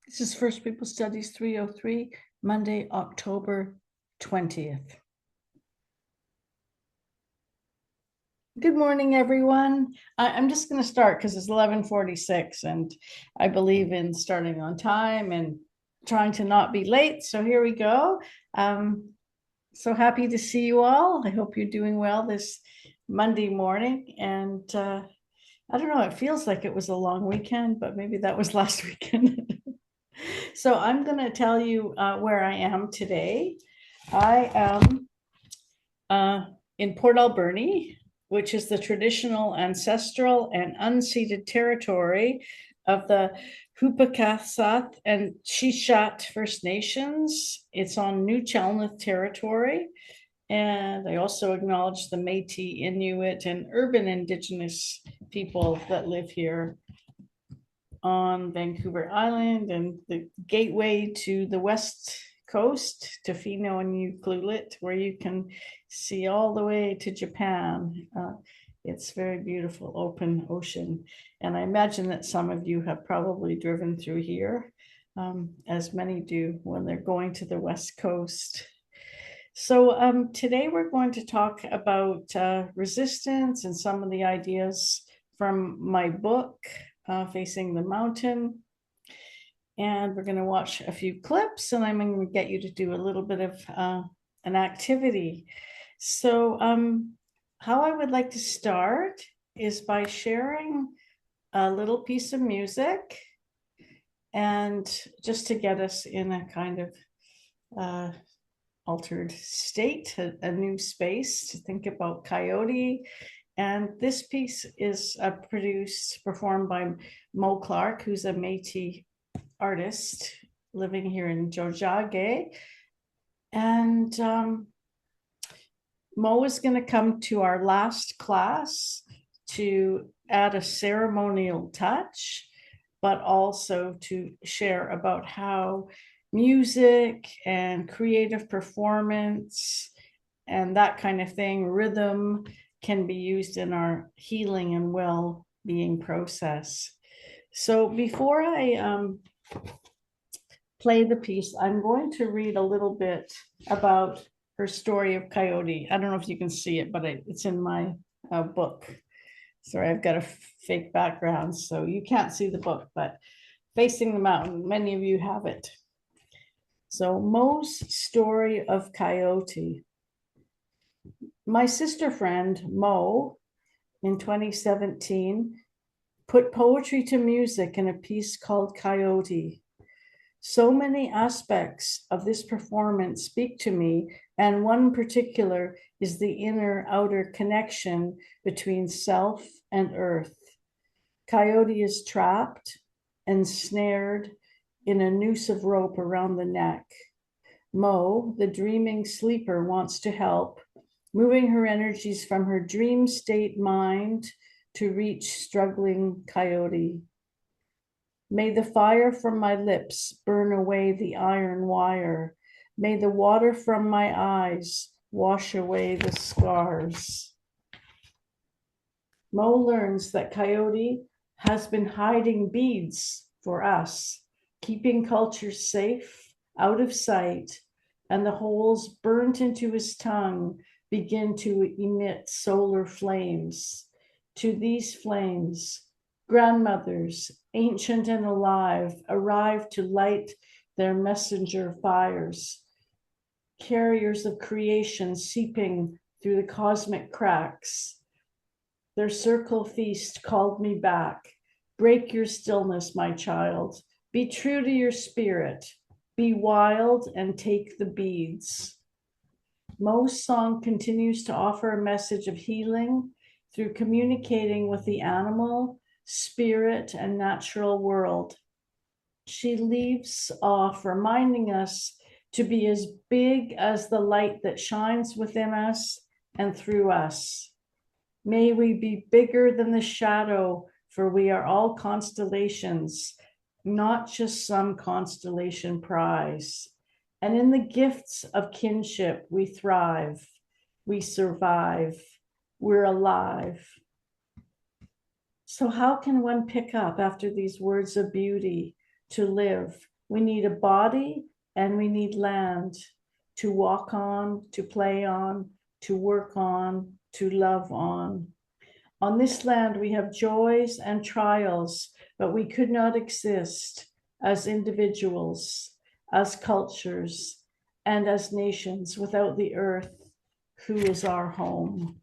This is First People Studies 303, Monday, October 20th. Good morning, everyone. I'm just going to start because it's 11:46 and I believe in starting on time and trying to not be late. So here we go. So happy to see you all. I hope you're doing well this Monday morning. And I don't know, it feels like it was a long weekend, but maybe that was last weekend. So I'm going to tell you where I am today. I am in Port Alberni, which is the traditional, ancestral, and unceded territory of the Hupakasath and Shishat First Nations. It's on New Chalmouth territory. And I also acknowledge the Métis, Inuit, and urban Indigenous people that live here on Vancouver Island and the gateway to the west coast, Tofino and Ucluelet, where you can see all the way to Japan. It's very beautiful open ocean. And I imagine that some of you have probably driven through here, as many do when they're going to the west coast. So today we're going to talk about resistance and some of the ideas from my book, Facing the Mountain. And we're going to watch a few clips, and I'm going to get you to do a little bit of an activity. So how I would like to start is by sharing a little piece of music, and just to get us in a kind of altered state, a new space to think about coyote. And this piece is performed by Mo Clark, who's a Métis artist living here in Jojage. And Mo is going to come to our last class to add a ceremonial touch, but also to share about how music and creative performance and that kind of thing, rhythm, can be used in our healing and well-being process. So before I play the piece, I'm going to read a little bit about her story of coyote. I don't know if you can see it, but it's in my book. Sorry, I've got a fake background, so you can't see the book, but Facing the Mountain, many of you have it. So Mo's story of coyote. My sister friend, Mo, in 2017, put poetry to music in a piece called Coyote. So many aspects of this performance speak to me, and one particular is the inner-outer connection between self and earth. Coyote is trapped and snared in a noose of rope around the neck. Mo, the dreaming sleeper, wants to help, moving her energies from her dream state mind to reach struggling coyote. May the fire from my lips burn away the iron wire. May the water from my eyes wash away the scars. Mo learns that coyote has been hiding beads for us, keeping culture safe, out of sight, and the holes burnt into his tongue begin to emit solar flames. To these flames, grandmothers, ancient and alive, arrive to light their messenger fires, carriers of creation seeping through the cosmic cracks. Their circle feast called me back. Break your stillness, my child. Be true to your spirit. Be wild and take the beads. Mo's song continues to offer a message of healing through communicating with the animal, spirit, and natural world. She leaves off reminding us to be as big as the light that shines within us and through us. May we be bigger than the shadow, for we are all constellations, not just some constellation prize. And in the gifts of kinship, we thrive, we survive, we're alive. So how can one pick up after these words of beauty to live, We need a body and we need land to walk on, to play on, to work on, to love on. On this land, we have joys and trials, but we could not exist as individuals, as cultures, and as nations without the earth, who is our home.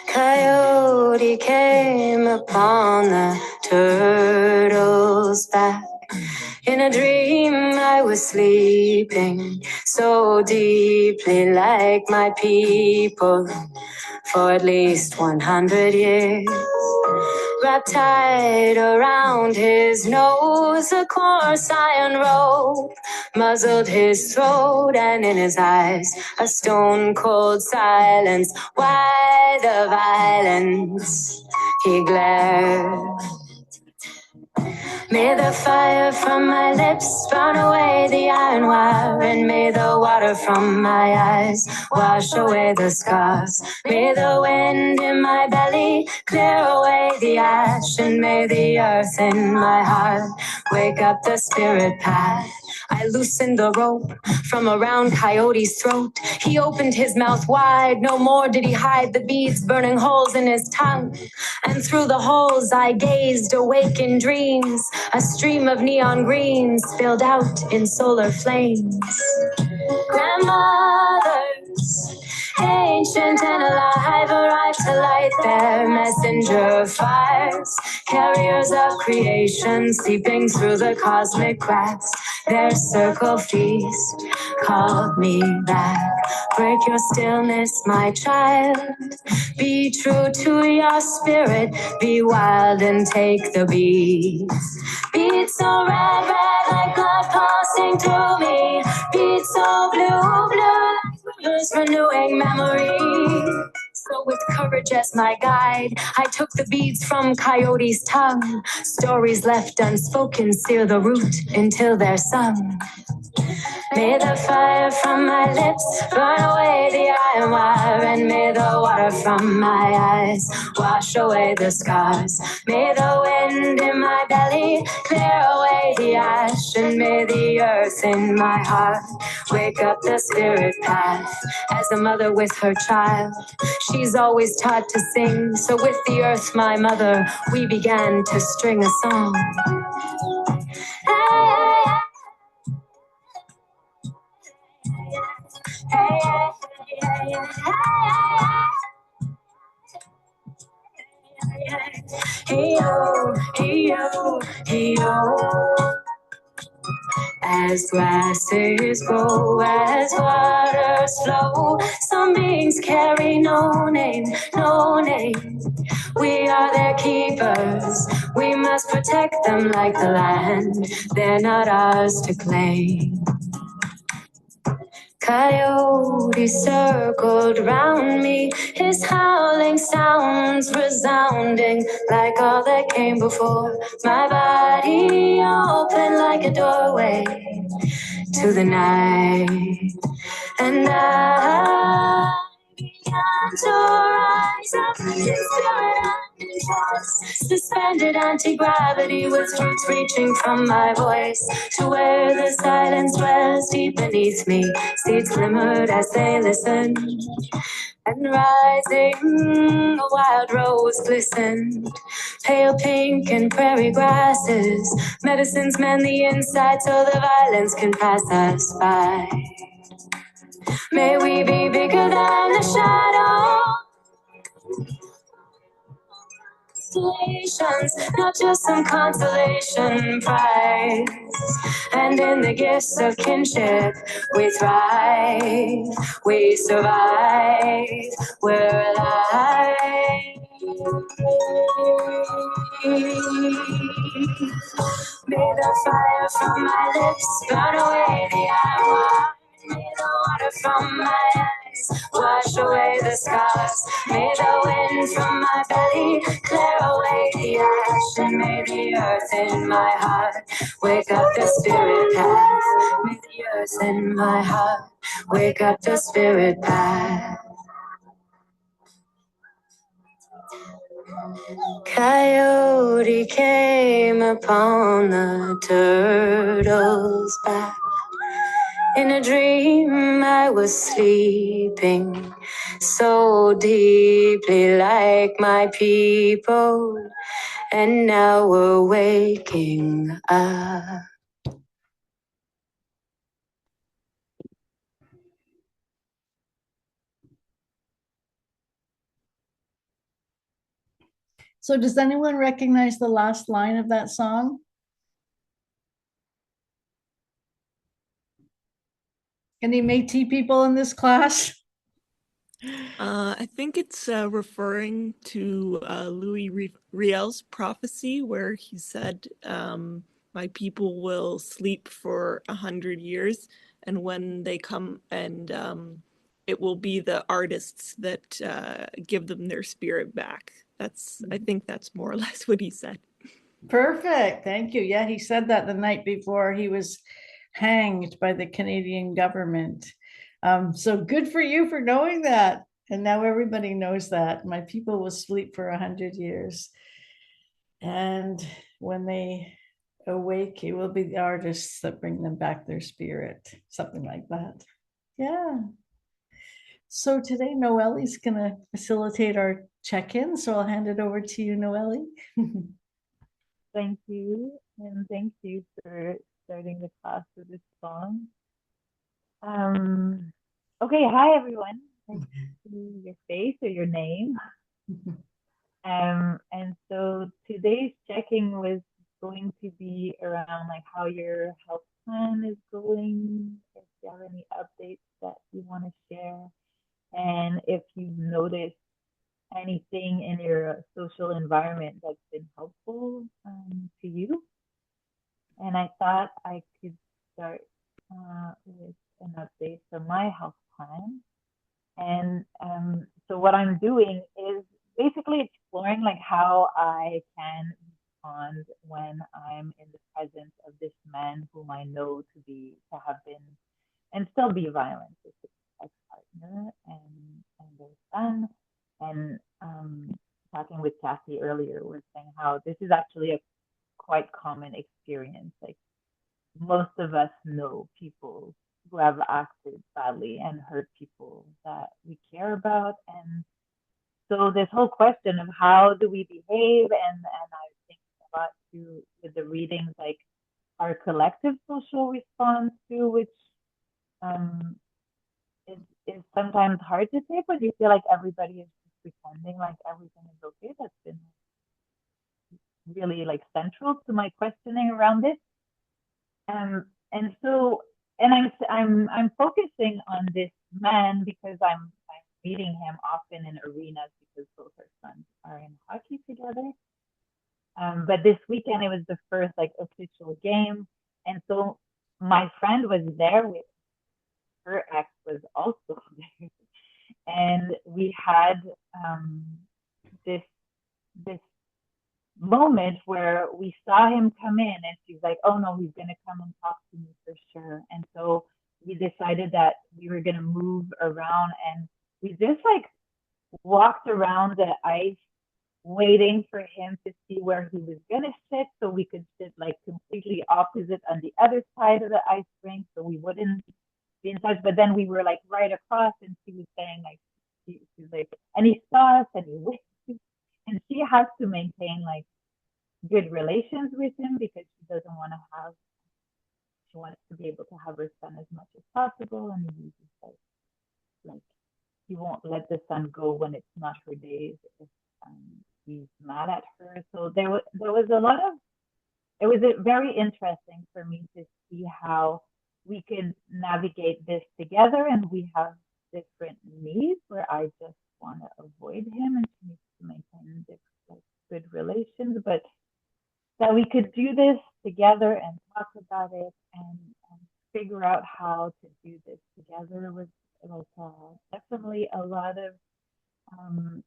Coyote came upon the turtle's back. In a dream I was sleeping so deeply like my people for at least 100 years. Wrapped tight around his nose, a coarse iron rope muzzled his throat, and in his eyes a stone cold silence. Why the violence? He glared. May the fire from my lips burn away the iron wire, and may the water from my eyes wash away the scars. May the wind in my belly clear away the ash, and may the earth in my heart wake up the spirit path. I loosened the rope from around Coyote's throat. He opened his mouth wide, no more did he hide the beads burning holes in his tongue. And through the holes I gazed, awake in dreams. A stream of neon green spilled out in solar flames. Grandmothers, ancient and alive, arrived to light their messenger fires. Carriers of creation, seeping through the cosmic cracks. Their circle feast called me back. Break your stillness, my child. Be true to your spirit. Be wild and take the beats. Beats so red, red like blood passing through me. Beats so blue, blue like rivers renewing memory. So with courage as my guide, I took the beads from Coyote's tongue. Stories left unspoken sear the root until they're sung. May the fire from my lips burn away the iron wire, and may the water from my eyes wash away the scars. May the wind in my belly clear away the ash, and may the earth in my heart wake up the spirit path. As a mother with her child, she's always taught to sing. So with the earth, my mother, we began to string a song. Hey, yo, hey, yo, hey, yo. As grasses grow, as waters flow, some beings carry no name, no name. We are their keepers, we must protect them like the land. They're not ours to claim. Coyote circled round me, his howling sounds resounding like all that came before. My body open like a doorway to the night, and I began to rise up in spirit. Suspended anti-gravity with roots reaching from my voice to where the silence dwells deep beneath me. Seeds glimmered as they listened, and rising a wild rose glistened, pale pink and prairie grasses. Medicines mend the inside so the violence can pass us by. May we be bigger than the shadow. Not just some consolation prize. And in the gifts of kinship, we thrive, we survive, we're alive. May the fire from my lips burn away the iron wine. May the water from my eyes wash away the scars. May the wind from my belly clear away the ash. And may the earth in my heart wake up the spirit path. May the earth in my heart wake up the spirit path. Coyote came upon the turtle's back. In a dream I was sleeping so deeply like my people, and now we're waking up. So does anyone recognize the last line of that song? Any Métis people in this class? I think it's referring to Louis Riel's prophecy, where he said, "My people will sleep for 100 years, and when they come, and it will be the artists that give them their spirit back." I think that's more or less what he said. Perfect. Thank you. Yeah, he said that the night before he was hanged by the Canadian government. So good for you for knowing that. And now everybody knows that. My people will sleep for 100 years. And when they awake, it will be the artists that bring them back their spirit, something like that. Yeah. So today, Noelle's going to facilitate our check-in. So I'll hand it over to you, Noelle. Thank you. And thank you for starting the class with this song. Okay, hi everyone. Nice to see your face or your name. And so today's checking was going to be around like how your health plan is going, if you have any updates that you want to share, and if you've noticed anything in your social environment that's been helpful to you. And I thought I could start with an update from my health plan. And so what I'm doing is basically exploring like how I can respond when I'm in the presence of this man whom I know to have been and still be violent with his ex-partner and their son. And talking with Cathy earlier was saying how this is actually a quite common experience. Like most of us know people who have acted badly and hurt people that we care about. And so this whole question of how do we behave, and I think a lot too with the readings, like our collective social response to which is sometimes hard to take when you feel like everybody is just pretending like everything is okay. That's been really like central to my questioning around this. And so I'm focusing on this man because I'm meeting him often in arenas because both our sons are in hockey together. But this weekend it was the first like official game, and so my friend was there with her ex was also there, and we had this moment where we saw him come in, and she's like, "Oh no, he's gonna come and talk to me for sure." And so we decided that we were gonna move around, and we just like walked around the ice waiting for him to see where he was going to sit so we could sit like completely opposite on the other side of the ice rink so we wouldn't be in touch. But then we were like right across and she was saying like, she's like, and he saw us and he waved. And she has to maintain like good relations with him because she doesn't want to have, she wants to be able to have her son as much as possible. And he's just like he won't let the sun go when it's not her days if he's mad at her. So there was a lot of, it was very interesting for me to see how we could navigate this together, and we have different needs where I just want to avoid him and she needs to maintain this like good relations, but that we could do this together and talk about it and figure out how to do this together was like definitely a lot of um,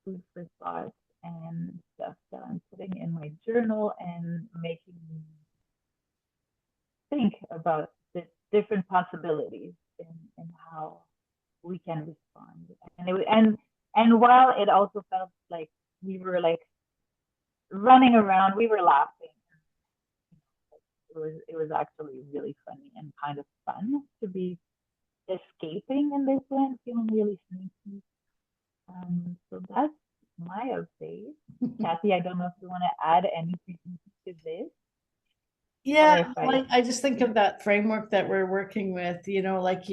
food for thought and stuff that I'm putting in my journal and making me think about the different possibilities in how we can respond. And while it also felt like we were like running around, we were laughing. It was actually really funny and kind of fun to be escaping in this way and feeling really sneaky. So that's my update. Cathy, I don't know if you want to add anything to this. Yeah, like I just think of that framework that we're working with, like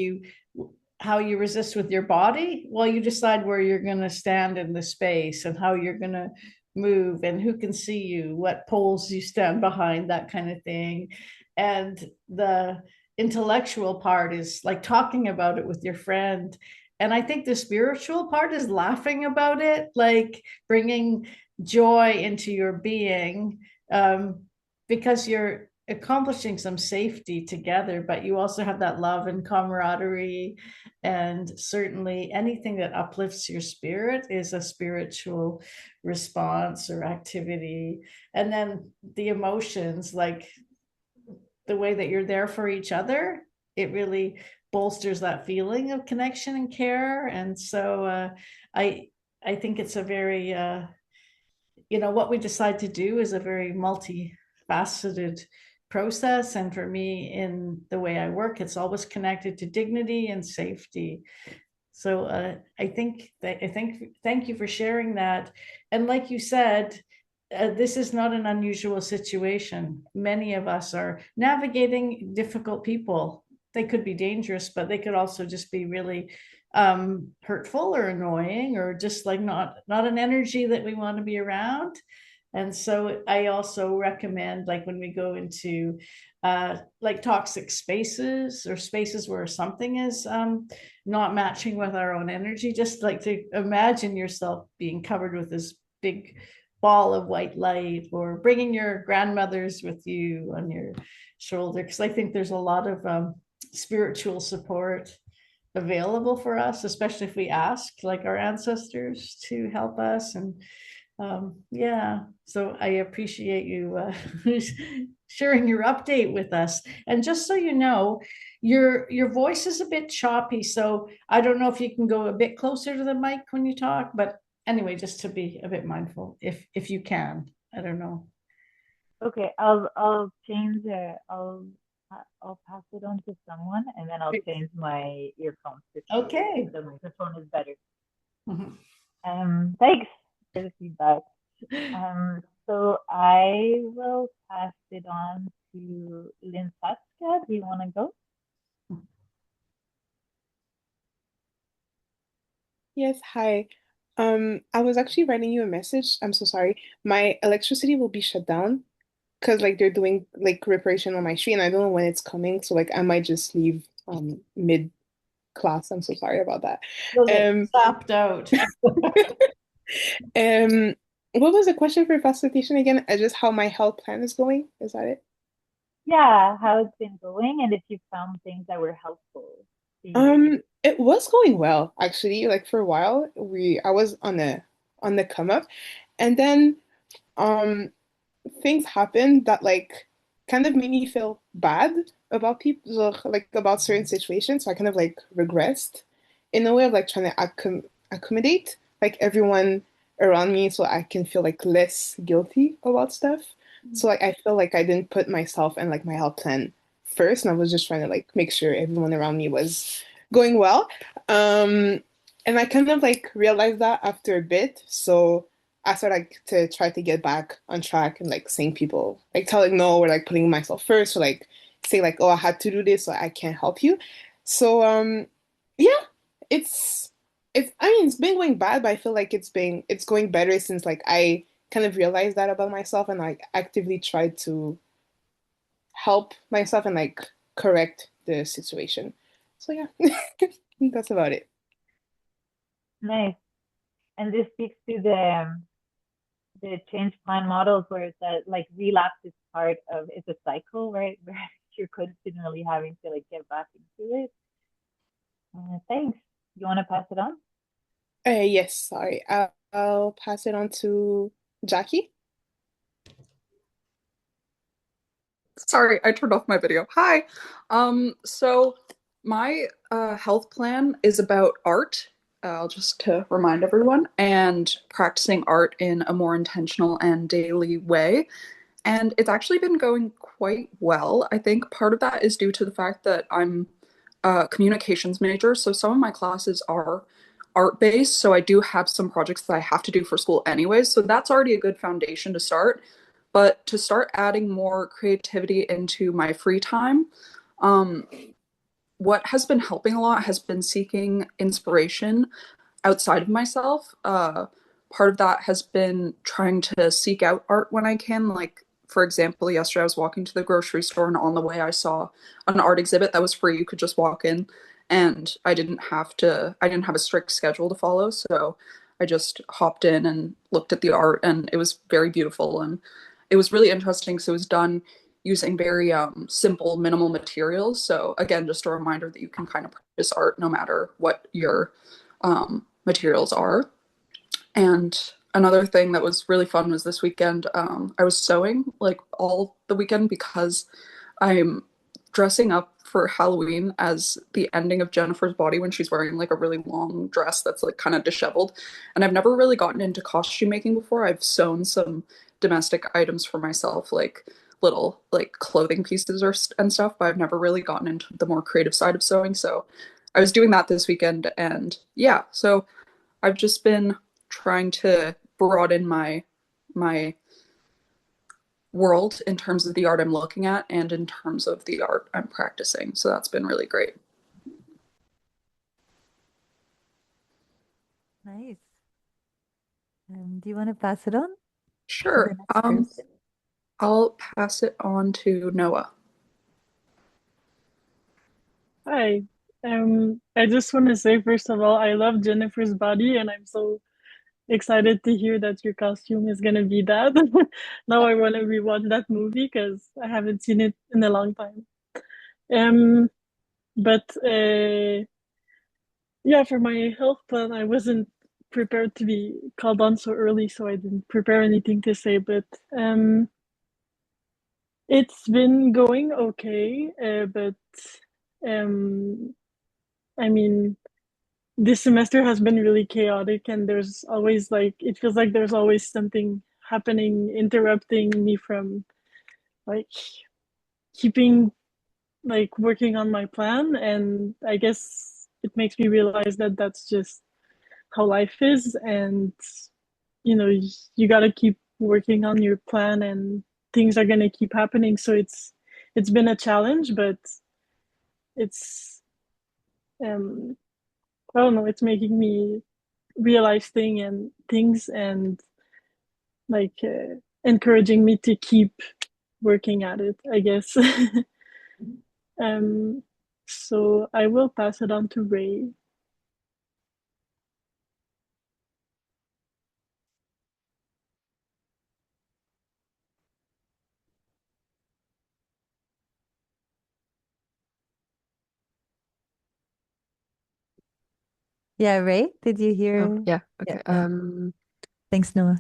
how you resist with your body. Well, you decide where you're going to stand in the space and how you're going to move and who can see you, what poles you stand behind, that kind of thing. And the intellectual part is like talking about it with your friend. And I think the spiritual part is laughing about it, like bringing joy into your being. Because you're accomplishing some safety together, but you also have that love and camaraderie. And certainly anything that uplifts your spirit is a spiritual response or activity. And then the emotions, like the way that you're there for each other, it really bolsters that feeling of connection and care. And so I I think it's a very what we decide to do is a very multifaceted process. And for me, in the way I work, it's always connected to dignity and safety. So thank you for sharing that. And like you said, this is not an unusual situation. Many of us are navigating difficult people. They could be dangerous, but they could also just be really hurtful or annoying or just like not an energy that we want to be around. And so I also recommend, like when we go into like toxic spaces or spaces where something is not matching with our own energy, just like to imagine yourself being covered with this big ball of white light, or bringing your grandmothers with you on your shoulder, because I think there's a lot of spiritual support available for us, especially if we ask like our ancestors to help us. And yeah, so I appreciate you sharing your update with us. And just so you know, your voice is a bit choppy, so I don't know if you can go a bit closer to the mic when you talk, but anyway, just to be a bit mindful if you can. I don't know. Okay, I'll change it. I'll pass it on to someone, and then I'll change my earphones to see Okay. if the microphone is better. Mhm. Thanks for the feedback. So I will pass it on to Linsaska. Do you want to go? Yes, hi. I was actually writing you a message. I'm so sorry. My electricity will be shut down because like they're doing like reparation on my street and I don't know when it's coming. So like I might just leave mid class. I'm so sorry about that. Was it Um stopped out? um what was the question for facilitation again? Just how my health plan is going? Is that it? Yeah, how it's been going, and if you found things that were helpful to you. It was going well actually. Like for a while, we I was on the come up, and then um things happened that like kind of made me feel bad about people, like about certain situations. So I kind of like regressed in a way of like trying to accommodate like everyone around me so I can feel like less guilty about stuff. So like I feel like I didn't put myself and like my health plan first, and I was just trying to like make sure everyone around me was going well. Um, and I kind of like realized that after a bit. So I started like to try to get back on track and like saying people like telling no or like putting myself first or like say like, oh, I had to do this, so I can't help you. So yeah, it's I mean it's been going bad, but I feel like it's going better since like I kind of realized that about myself and like actively tried to help myself and like correct the situation. So yeah, that's about it. Nice. And this speaks to the change plan models where it's that like relapse is part of it's a cycle, right? Where you're continually having to like get back into it. Thanks. You want to pass it on? Yes, sorry. I'll pass it on to Jackie. Sorry, I turned off my video. Hi. So my health plan is about art, just to remind everyone, and practicing art in a more intentional and daily way. And it's actually been going quite well. I think part of that is due to the fact that I'm a communications major, so some of my classes are art based, so I do have some projects that I have to do for school anyways, so that's already a good foundation to start. But to start adding more creativity into my free time, um, what has been helping a lot has been seeking inspiration outside of myself. Part of that has been trying to seek out art when I can. Like, for example, yesterday I was walking to the grocery store and on the way I saw an art exhibit that was free. You could just walk in and I didn't have a strict schedule to follow. So I just hopped in and looked at the art and it was very beautiful. And it was really interesting because it was done using very simple, minimal materials. So again, just a reminder that you can kind of practice art no matter what your materials are. And another thing that was really fun was this weekend, I was sewing like all the weekend because I'm dressing up for Halloween as the ending of Jennifer's Body when she's wearing like a really long dress that's like kind of disheveled. And I've never really gotten into costume making before. I've sewn some domestic items for myself, like little like clothing pieces or and stuff, but I've never really gotten into the more creative side of sewing. So I was doing that this weekend and yeah, so I've just been trying to broaden my world in terms of the art I'm looking at and in terms of the art I'm practicing. So that's been really great. Nice. Do you want to pass it on to the Sure. next person? I'll pass it on to Noah. Hi. I just want to say, first of all, I love Jennifer's Body, and I'm so excited to hear that your costume is gonna be that. Now I want to rewatch that movie because I haven't seen it in a long time. Um, but yeah, for my health plan, I wasn't prepared to be called on so early, so I didn't prepare anything to say. But it's been going okay. But um, I mean. This semester has been really chaotic and there's always like it feels like there's always something happening interrupting me from like keeping like working on my plan, and I guess it makes me realize that that's just how life is, and you got to keep working on your plan and things are going to keep happening, so it's been a challenge, but it's um I don't know, it's making me realize things and like encouraging me to keep working at it, I guess. um, so I will pass it on to Ray. Yeah, Ray, did you Oh, hear? yeah. Yeah, Okay. yeah. Thanks, Noah.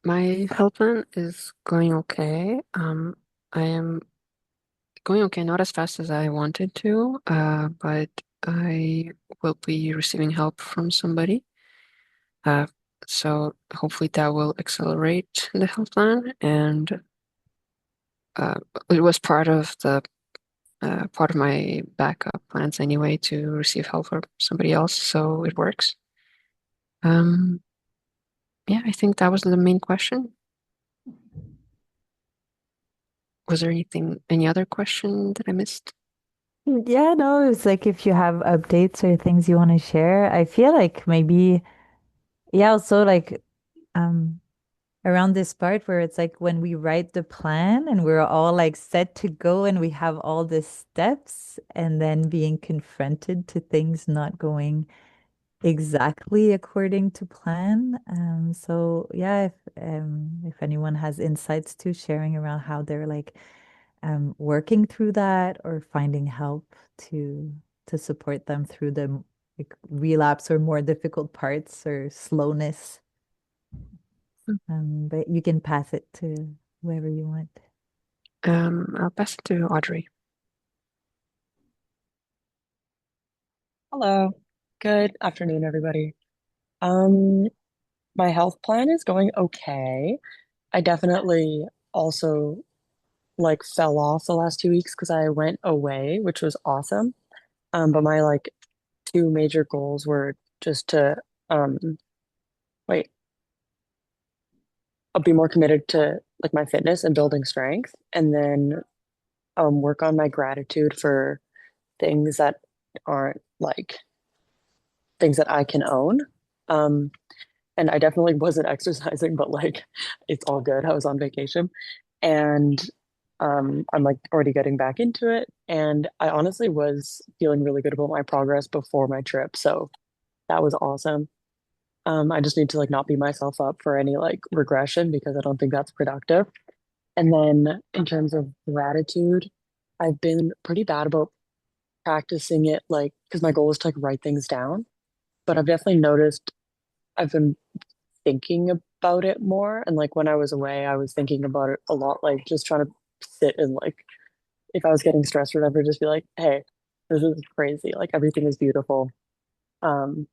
My health plan is going okay. I am going okay, not as fast as I wanted to, but I will be receiving help from somebody. So hopefully that will accelerate the health plan, and it was part of my backup plans anyway to receive help from somebody else, so it works. Yeah, I think that was the main question. Was there any other question that I missed? Yeah, no, it's like if you have updates or things you want to share. I feel like maybe, yeah, also like um around this part where it's like when we write the plan and we're all like set to go and we have all the steps and then being confronted to things not going exactly according to plan. So yeah, if anyone has insights to sharing around how they're like working through that or finding help to support them through the like relapse or more difficult parts or slowness. But you can pass it to whoever you want. I'll pass it to Audrey. Hello. Good afternoon, everybody. Um, my health plan is going okay. I definitely also like fell off the last 2 weeks because I went away, which was awesome. But my like two major goals were just to um wait, I'll be more committed to like my fitness and building strength, and then work on my gratitude for things that aren't like things that I can own. Um, and I definitely wasn't exercising, but like it's all good. I was on vacation and I'm like already getting back into it. And I honestly was feeling really good about my progress before my trip. So that was awesome. I just need to like not beat myself up for any like regression because I don't think that's productive. And then in terms of gratitude, I've been pretty bad about practicing it like because my goal was to like write things down. But I've definitely noticed I've been thinking about it more. And like when I was away, I was thinking about it a lot, like just trying to sit and like if I was getting stressed or whatever, just be like, hey, this is crazy. Like everything is beautiful. Um,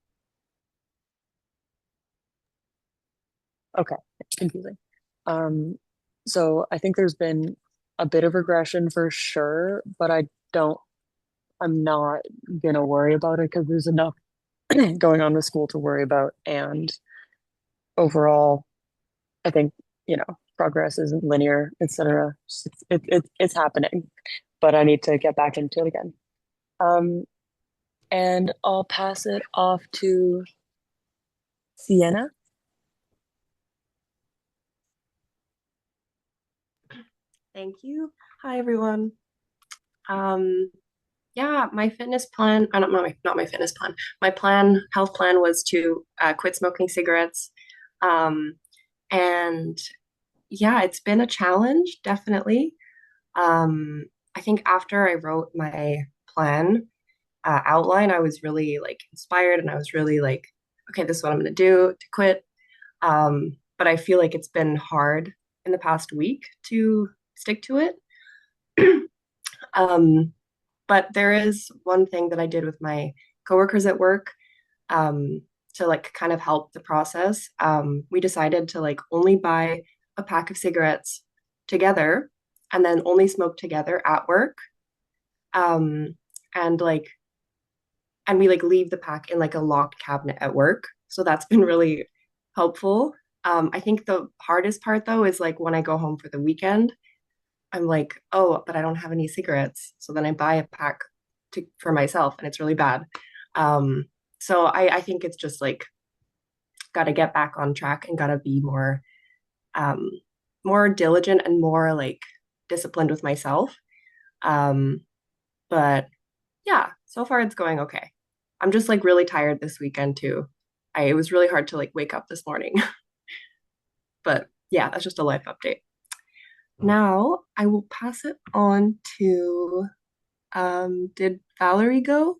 okay, it's confusing. Um, so I think there's been a bit of regression for sure, but don't, I'm not gonna worry about it because there's enough going on with school to worry about. And overall, I think, progress isn't linear, etc. It's happening, but I need to get back into it again. Um, and I'll pass it off to Sienna. Thank you. Hi, everyone. Um, yeah, my fitness plan, not my fitness plan. My health plan was to quit smoking cigarettes. Um, and yeah, it's been a challenge, definitely. I think after I wrote my plan outline, I was really like inspired and I was really like, okay, this is what I'm going to do to quit. But I feel like it's been hard in the past week to stick to it. Um, but there is one thing that I did with my coworkers at work um, to like kind of help the process. We decided to like only buy a pack of cigarettes together and then only smoke together at work. Um, and like, and we like leave the pack in like a locked cabinet at work. So that's been really helpful. I think the hardest part though is like when I go home for the weekend I'm like, oh, but I don't have any cigarettes. So then I buy a pack for myself, and it's really bad. Um, so I think it's just like got to get back on track and got to be um, more diligent and more like disciplined with myself. Um, but yeah, so far it's going okay. I'm just like really tired this weekend too. It was really hard to like wake up this morning. But yeah, that's just a life update. Now I will pass it on to did Valerie go?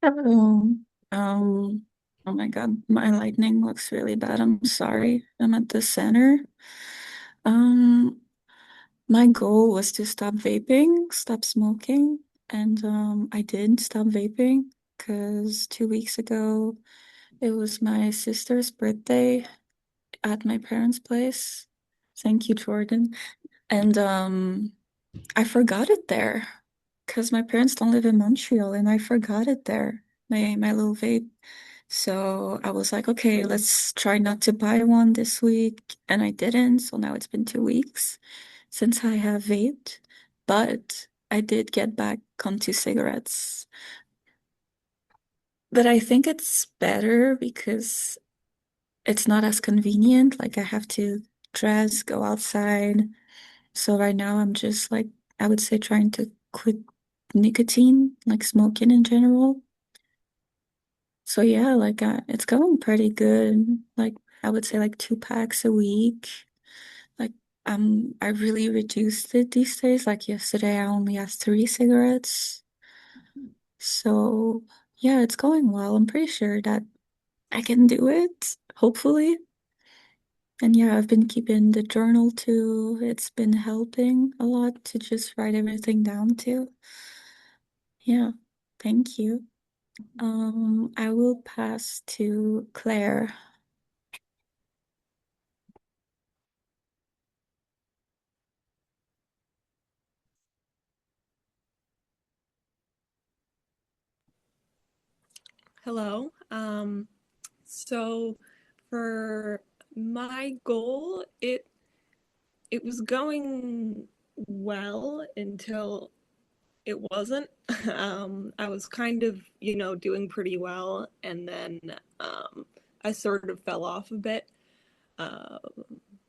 Hello. Oh my God, my lightning looks really bad. I'm sorry. I'm at the center. Um, My goal was to stop vaping, stop smoking, and I did stop vaping because 2 weeks ago it was my sister's birthday at my parents' place. Thank you, Jordan. And I forgot it there because my parents don't live in Montreal, and I forgot it there, my little vape. So I was like, okay, let's try not to buy one this week. And I didn't. So now it's been 2 weeks since I have vaped, but I did get back onto cigarettes. But I think it's better because it's not as convenient. Like I have to dress, go outside. So right now I'm just like, I would say trying to quit nicotine, like smoking in general. So yeah, like it's going pretty good. Like I would say like 2 packs a week. Like I really reduced it these days. Like yesterday I only had 3 cigarettes. So yeah, it's going well. I'm pretty sure that I can do it, hopefully. And yeah, I've been keeping the journal too. It's been helping a lot to just write everything down too. Yeah, thank you. I will pass to Claire. Hello. So for my goal, it was going well until it wasn't. I was kind of, doing pretty well, and then I sort of fell off a bit, uh,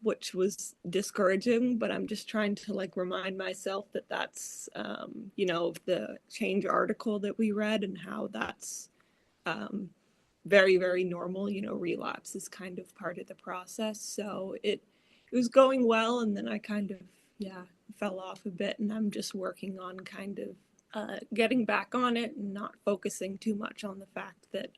which was discouraging. But I'm just trying to like remind myself that that's, the change article that we read and how that's um, very, very normal. Relapse is kind of part of the process. So it was going well, and then I kind of, yeah, fell off a bit, and I'm just working on kind of getting back on it and not focusing too much on the fact that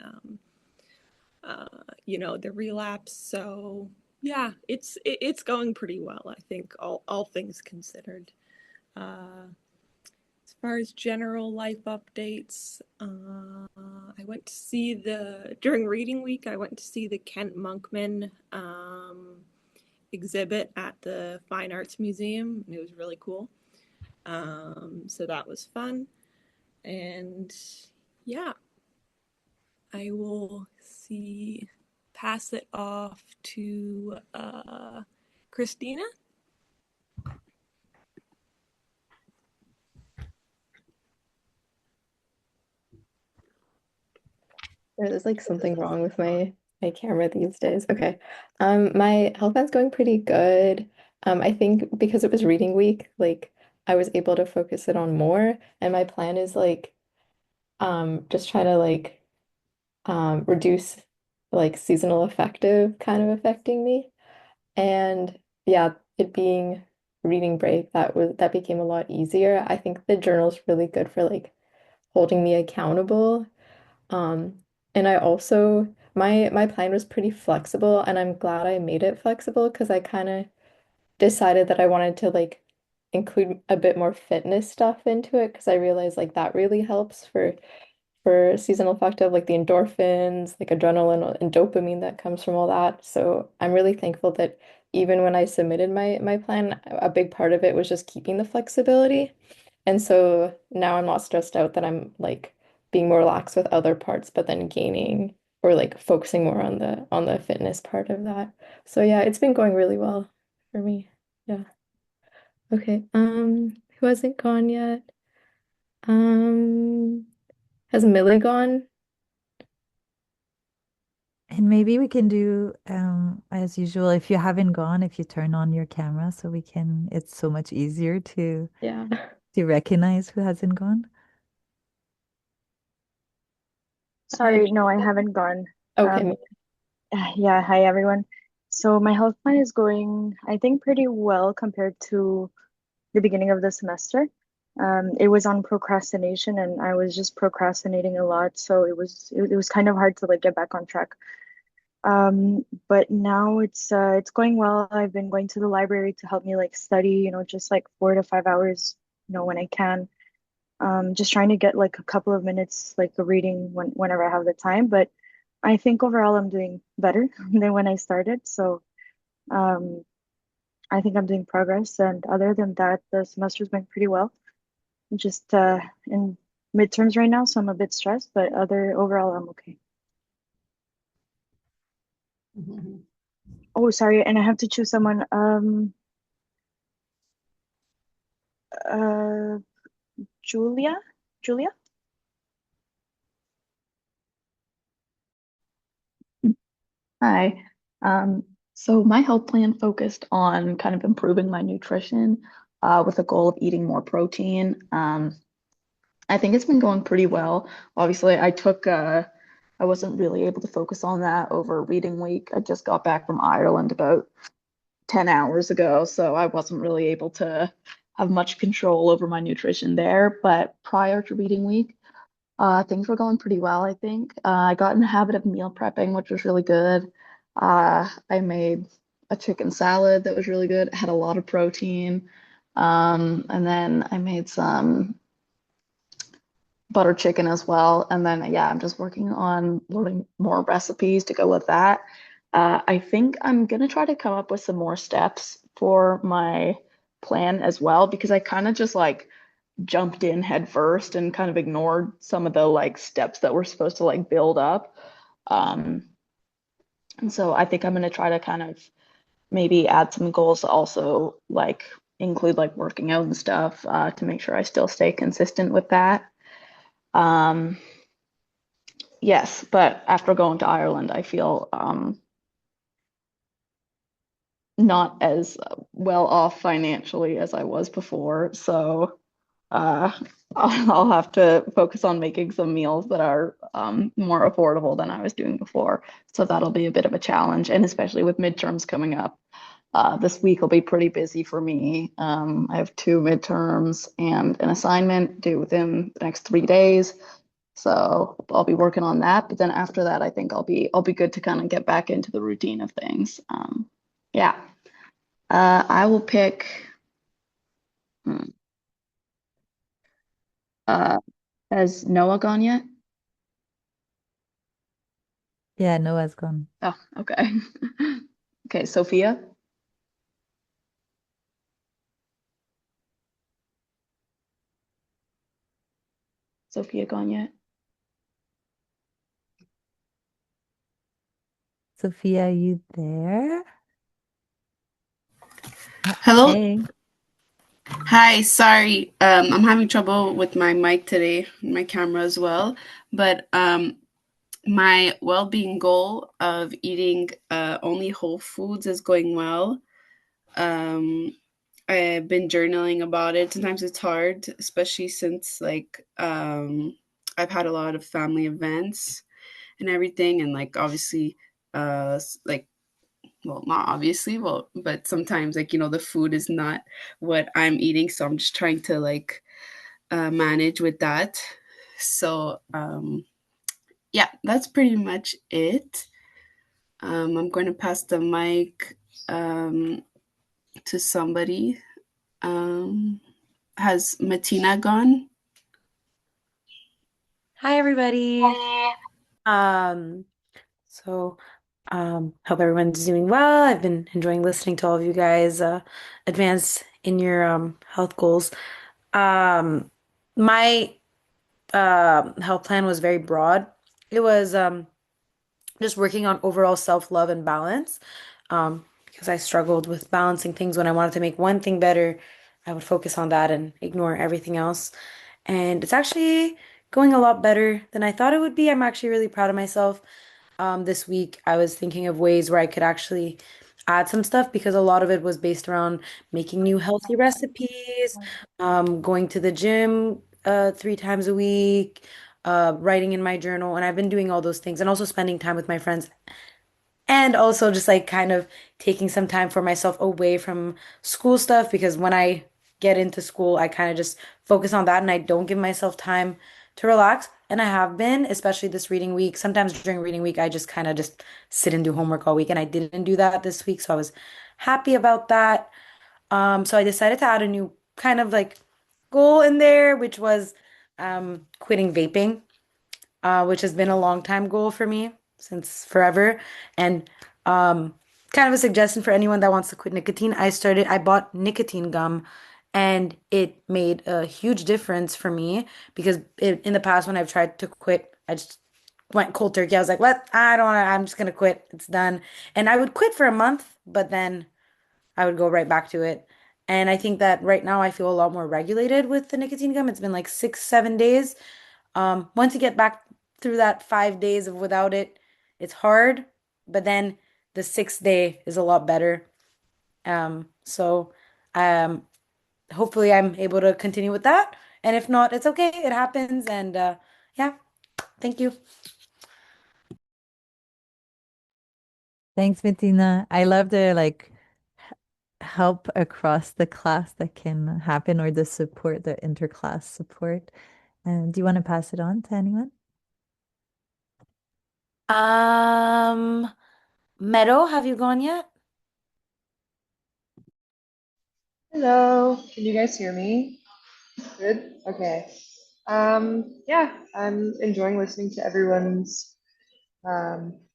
the relapse. So yeah, it's going pretty well, I think, all things considered. As far as general life updates, I went to see during reading week, I went to see the Kent Monkman exhibit at the Fine Arts Museum, and it was really cool. So that was fun. And yeah, I will pass it off to Christina. There's like something wrong with my camera these days. Okay. My health plan's going pretty good. I think because it was reading week, like I was able to focus it on more. And my plan is like just try to like reduce like seasonal affective kind of affecting me. And yeah, it being reading break, that became a lot easier. I think the journal's really good for like holding me accountable. And I also my plan was pretty flexible, and I'm glad I made it flexible because I kind of decided that I wanted to like include a bit more fitness stuff into it because I realized like that really helps for seasonal affective, like the endorphins, like adrenaline and dopamine that comes from all that. So I'm really thankful that even when I submitted my plan, a big part of it was just keeping the flexibility. And so now I'm not stressed out that I'm like being more relaxed with other parts, but then gaining or like focusing more on the fitness part of that. So yeah, it's been going really well for me. Yeah. Okay. Who hasn't gone yet? Um, has Millie gone? And maybe we can do as usual, if you haven't gone, if you turn on your camera so we can, it's so much easier Yeah. to recognize who hasn't gone. Sorry, no, I haven't gone. Okay. Yeah, hi everyone. So my health plan is going, I think, pretty well compared to the beginning of the semester. It was on procrastination, and I was just procrastinating a lot, so it was kind of hard to like get back on track. But now it's going well. I've been going to the library to help me like study, just like 4 to 5 hours, when I can. Just trying to get like a couple of minutes like a reading whenever I have the time. But I think overall I'm doing better than when I started. So um, I think I'm doing progress. And other than that, the semester's been pretty well. Just in midterms right now, so I'm a bit stressed, but other overall I'm okay. Oh, sorry, and I have to choose someone. Uh, Julia, Julia. Hi. So my health plan focused on kind of improving my nutrition with a goal of eating more protein. I think it's been going pretty well. Obviously, I wasn't really able to focus on that over reading week. I just got back from Ireland about 10 hours ago, so I wasn't really able to have much control over my nutrition there. But prior to reading week, things were going pretty well, I think. I got in the habit of meal prepping, which was really good. I made a chicken salad that was really good. It had a lot of protein. And then I made some butter chicken as well. And then, yeah, I'm just working on learning more recipes to go with that. I think I'm gonna try to come up with some more steps for my plan as well because I kind of just like jumped in head first and kind of ignored some of the like steps that we're supposed to like build up. Um, and so I think I'm going to try to kind of maybe add some goals to also like include like working out and stuff to make sure I still stay consistent with that. Um, yes, but after going to Ireland, I feel not as well off financially as I was before. So uh, I'll have to focus on making some meals that are more affordable than I was doing before. So that'll be a bit of a challenge. And especially with midterms coming up, this week will be pretty busy for me. I have two midterms and an assignment due within the next 3 days. So I'll be working on that. But then after that, I think I'll be good to kind of get back into the routine of things. Yeah. I will pick. hmm, Uh, has Noah gone yet? Yeah, Noah's gone. Oh, okay. Okay, Sophia. Sophia gone yet? Sophia, you there? Hello. Hey. Hi. Sorry. I'm having trouble with my mic today, my camera as well. But my well-being goal of eating only whole foods is going well. Um, I've been journaling about it. Sometimes it's hard, especially since I've had a lot of family events and everything, and like obviously, like well, not obviously, well, but sometimes like the food is not what I'm eating, so I'm just trying to like manage with that. So yeah, that's pretty much it. I'm going to pass the mic um, to somebody. um, has Matina gone? Hi, everybody. Um, so hope everyone's doing well. I've been enjoying listening to all of you guys advance in your health goals. Um, my health plan was very broad. It was just working on overall self-love and balance. Because I struggled with balancing things when I wanted to make one thing better, I would focus on that and ignore everything else. And it's actually going a lot better than I thought it would be. I'm actually really proud of myself. This week, I was thinking of ways where I could actually add some stuff because a lot of it was based around making new healthy recipes, going to the gym 3 times a week, writing in my journal, and I've been doing all those things and also spending time with my friends and also just like kind of taking some time for myself away from school stuff because when I get into school, I kind of just focus on that and I don't give myself time to relax. and I have been, especially this reading week. Sometimes during reading week, I just kind of just sit and do homework all week, and I didn't do that this week, so I was happy about that. So I decided to add a new kind of like goal in there, which was quitting vaping, which has been a long time goal for me since forever. And um, kind of a suggestion for anyone that wants to quit nicotine. I bought nicotine gum and it made a huge difference for me because in the past when I've tried to quit, I just went cold turkey. I was like, what? I don't want to, I'm just gonna quit. It's done. And I would quit for a month, but then I would go right back to it. And I think that right now I feel a lot more regulated with the nicotine gum. It's been like 6, 7 days. Once you get back through that 5 days of without it, it's hard, but then the 6th day is a lot better. So um, hopefully I'm able to continue with that. And if not, it's okay. It happens. And yeah, thank you. Thanks, Bettina. I love the help across the class that can happen or the support, the interclass support. And do you want to pass it on to anyone? Um, Meadow, have you gone yet? Hello, can you guys hear me? Good? Okay. Yeah, I'm enjoying listening to everyone's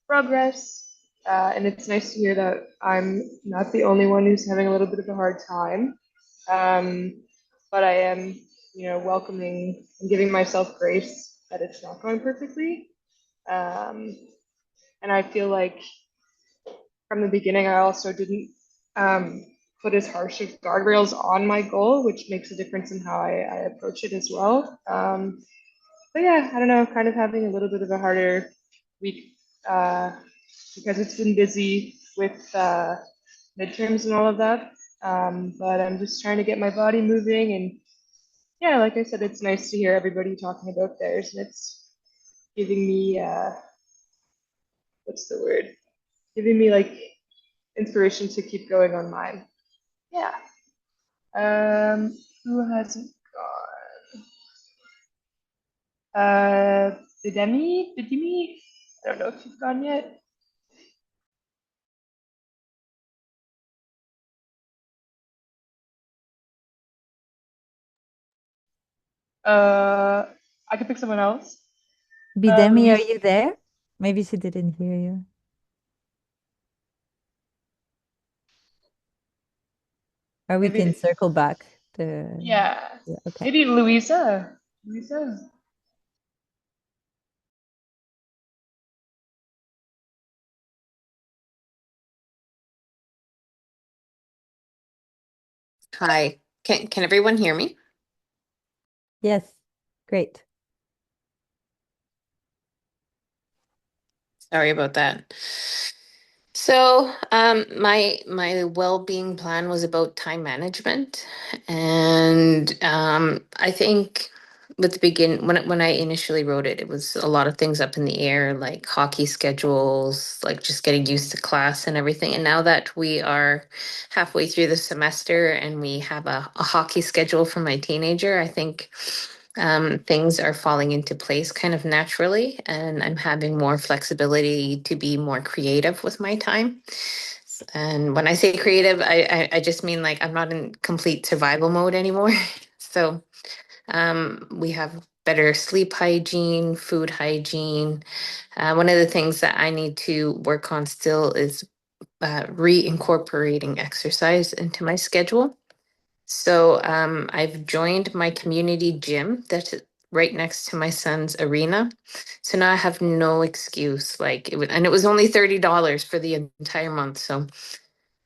progress. And it's nice to hear that I'm not the only one who's having a little bit of a hard time. Um, but I am, welcoming and giving myself grace that it's not going perfectly. Um, and I feel like from the beginning, I also didn't um, put as harsh of guardrails on my goal, which makes a difference in how I approach it as well. But yeah, I don't know, kind of having a little bit of a harder week because it's been busy with midterms and all of that. But I'm just trying to get my body moving. And yeah, like I said, it's nice to hear everybody talking about theirs. And it's giving me, what's the word? Giving me like inspiration to keep going on mine. Yeah. Who hasn't gone? Bidemi? I don't know if you've gone yet. I could pick someone else. Bidemi, are Louise. you there? Maybe she didn't hear you. Or we can Maybe. circle back to, Yeah. yeah, okay. Maybe Louisa. Louisa. Hi. Can everyone hear me? Yes, great. Sorry about that. So, my well-being plan was about time management, and I think with the begin when I initially wrote it, it was a lot of things up in the air, like hockey schedules, like just getting used to class and everything. And now that we are halfway through the semester and we have a hockey schedule for my teenager, I think things are falling into place kind of naturally, and I'm having more flexibility to be more creative with my time. And when I say creative, I just mean like I'm not in complete survival mode anymore. So we have better sleep hygiene, food hygiene. One of the things that I need to work on still is reincorporating exercise into my schedule. So I've joined my community gym that's right next to my son's arena. So now I have no excuse. Like it would, and it was only $30 for the entire month. So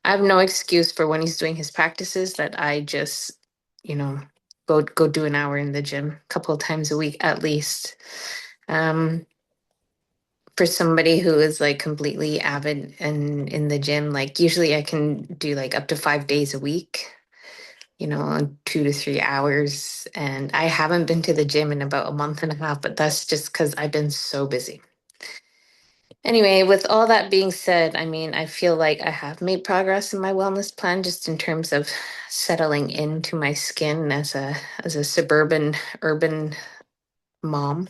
I have no excuse for when he's doing his practices that I just, you know, go do an hour in the gym a couple of times a week at least. Um, for somebody who is like completely avid and in the gym, like usually I can do like up to 5 days a week, 2 to 3 hours. And I haven't been to the gym in about a month and a half, but that's just because I've been so busy. Anyway, with all that being said, I mean, I feel like I have made progress in my wellness plan just in terms of settling into my skin as a suburban urban mom.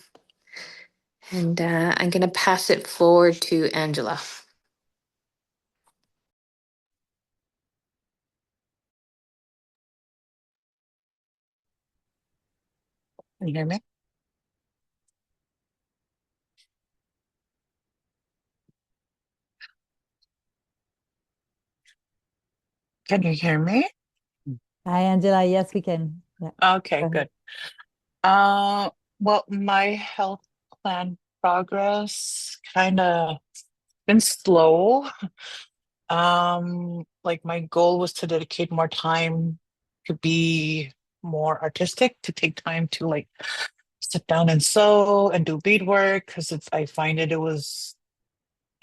And I'm going to pass it forward to Angela. Can you hear me? Can you hear me? Hi, Angela. Yes, we can. Yeah. Okay, good. Well, my health plan progress kind of been slow. Like my goal was to dedicate more time to be more artistic, to take time to like sit down and sew and do beadwork because I find it was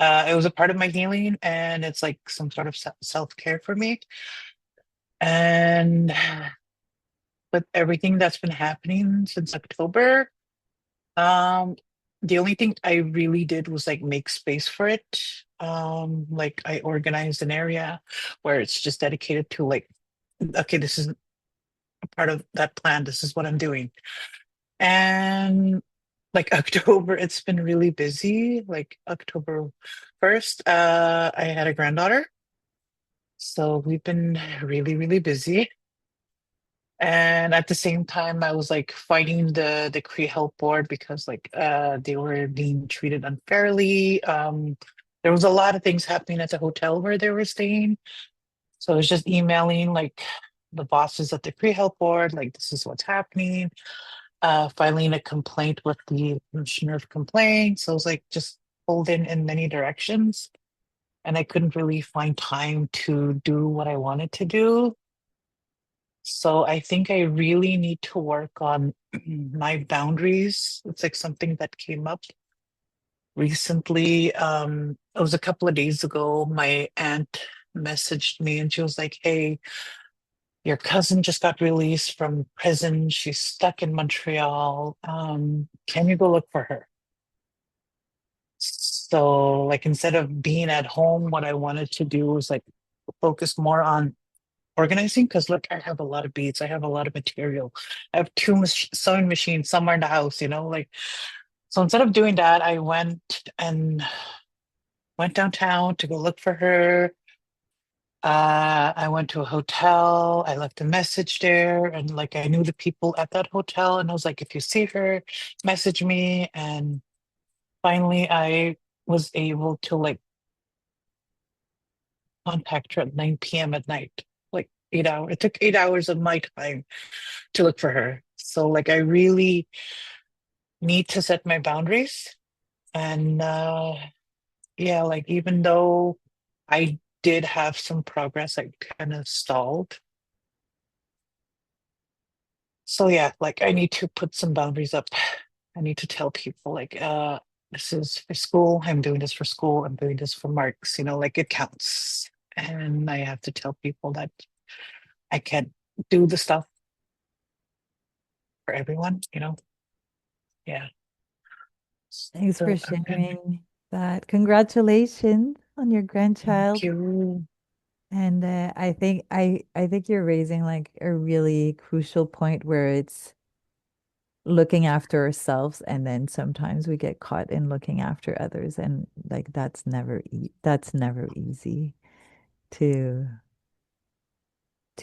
a part of my healing and it's like some sort of self-care for me. And with everything that's been happening since October, um, the only thing I really did was like make space for it. Like I organized an area where it's just dedicated to like, okay, this is a part of that plan. This is what I'm doing. And like October, it's been really busy. Like October 1st, I had a granddaughter. So we've been really, really busy. And at the same time, I was like fighting the Cree Health Board because like they were being treated unfairly. There was a lot of things happening at the hotel where they were staying. So I was just emailing like the bosses at the Cree Health Board, like this is what's happening. Filing a complaint with the Commissioner of Complaints. So I was like just pulled in many directions, and I couldn't really find time to do what I wanted to do. So I think I really need to work on my boundaries. It's like something that came up recently. It was a couple of days ago. My aunt messaged me and she was like, "Hey, your cousin just got released from prison. She's stuck in Montreal. Can you go look for her?" So, like, instead of being at home, what I wanted to do was like focus more on organizing because look, I have a lot of beads, I have a lot of material, I have two sewing machines somewhere in the house, like so instead of doing that, I went downtown to go look for her. I went to a hotel, I left a message there, and like I knew the people at that hotel, and I was like, if you see her, message me. And finally I was able to like contact her at 9 p.m. at night, like 8 hours. It took 8 hours of my time to look for her. So like I really need to set my boundaries. And yeah, like even though I did have some progress, I kind of stalled. So yeah, like I need to put some boundaries up. I need to tell people like this is for school, I'm doing this for school, I'm doing this for marks, like it counts. And I have to tell people that I can't do the stuff for everyone. Yeah. Thanks for So I'm gonna sharing that. Congratulations on your thank grandchild. you. And I think you're raising like a really crucial point where it's looking after ourselves, and then sometimes we get caught in looking after others, and like that's never easy to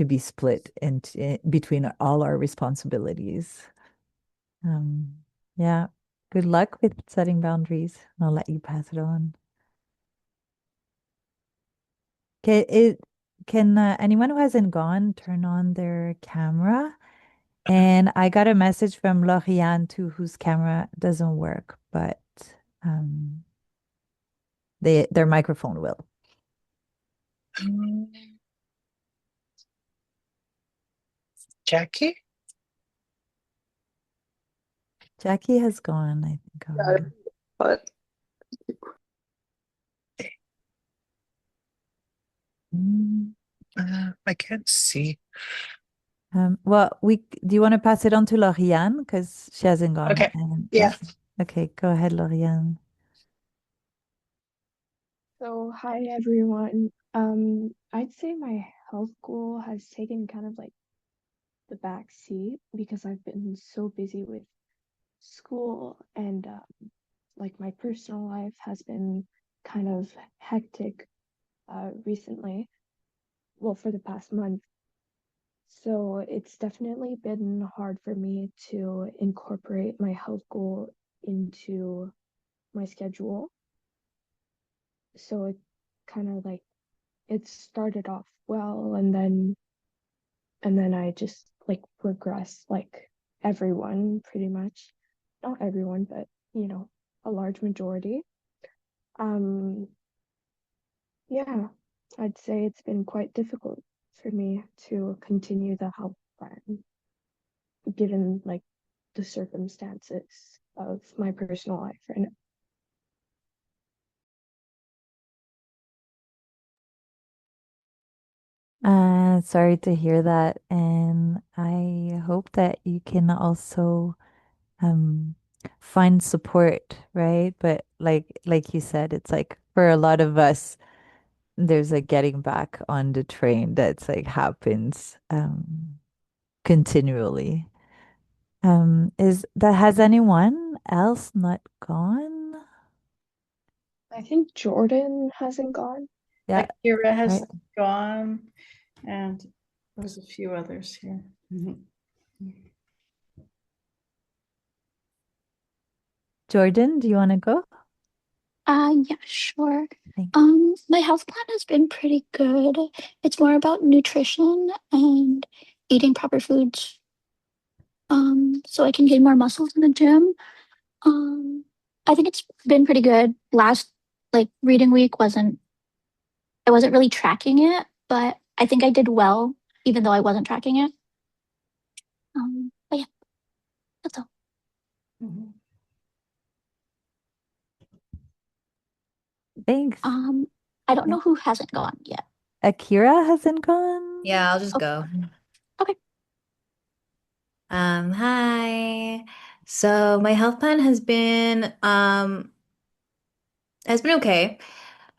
be split into between all our responsibilities. Um, yeah. Good luck with setting boundaries. I'll let you pass it on. Can anyone who hasn't gone turn on their camera? And I got a message from Lorianne too, whose camera doesn't work, but um, their microphone will. Um, Jackie? Jackie has gone, I think, already. But I can't see. Well, do you want to pass it on to Lorianne because she hasn't gone? Okay. And Yeah. Okay, go ahead, Lorianne. So, hi everyone. I'd say my health goal has taken kind of like the back seat because I've been so busy with school and like my personal life has been kind of hectic recently, well, for the past month. So it's definitely been hard for me to incorporate my health goal into my schedule. So it kind of like it started off well, and then I just like regress like everyone pretty much. Not everyone, but a large majority. Um yeah, I'd say it's been quite difficult for me to continue the health plan given like the circumstances of my personal life right now. Sorry to hear that, and I hope that you can also um find support, right? But like you said, it's like for a lot of us, there's a getting back on the train that's like happens continually. Is that has anyone else not gone? I think Jordan hasn't gone. Yeah, Akira has right. gone, and there's a few others here. Jordan, do you want to go? Yeah, sure. Thank My health plan has been pretty good. It's more about nutrition and eating proper foods, so I can gain more muscles in the gym. I think it's been pretty good. Last like reading week I wasn't really tracking it, but I think I did well, even though I wasn't tracking it. But yeah, that's all. Thanks. I don't know who hasn't gone yet. Akira hasn't gone? Yeah, I'll just go. Okay. Hi. So my health plan has been okay.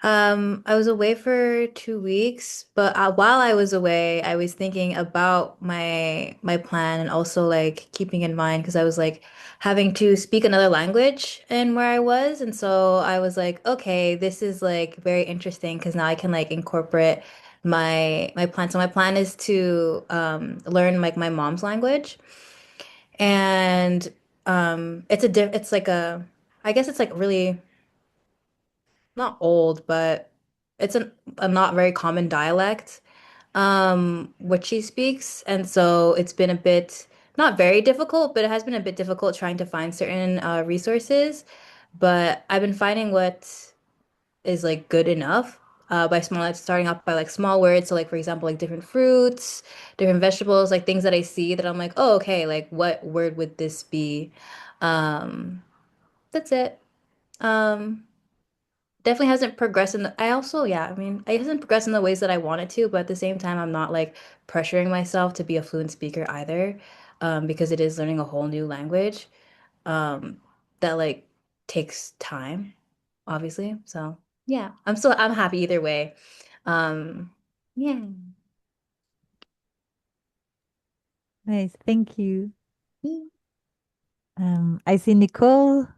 I was away for 2 weeks, but while I was away, I was thinking about my plan and also like keeping in mind because I was like having to speak another language in where I was, and so I was like, okay, this is like very interesting because now I can like incorporate my plan. So my plan is to learn like my mom's language, and it's like a I guess it's like really not old, but it's a not very common dialect, which she speaks. And so it's been a bit, not very difficult, but it has been a bit difficult trying to find certain resources. But I've been finding what is like good enough by like starting off by like small words. So like for example, like different fruits, different vegetables, like things that I see that I'm like, oh, okay, like what word would this be? Um, that's it. Um, Definitely hasn't progressed in I also, yeah, I mean, it hasn't progressed in the ways that I wanted to, but at the same time, I'm not like pressuring myself to be a fluent speaker either, because it is learning a whole new language, um, that like takes time, obviously. So yeah, I'm happy either way. Um, yeah. Nice. Thank you. I see Nicole.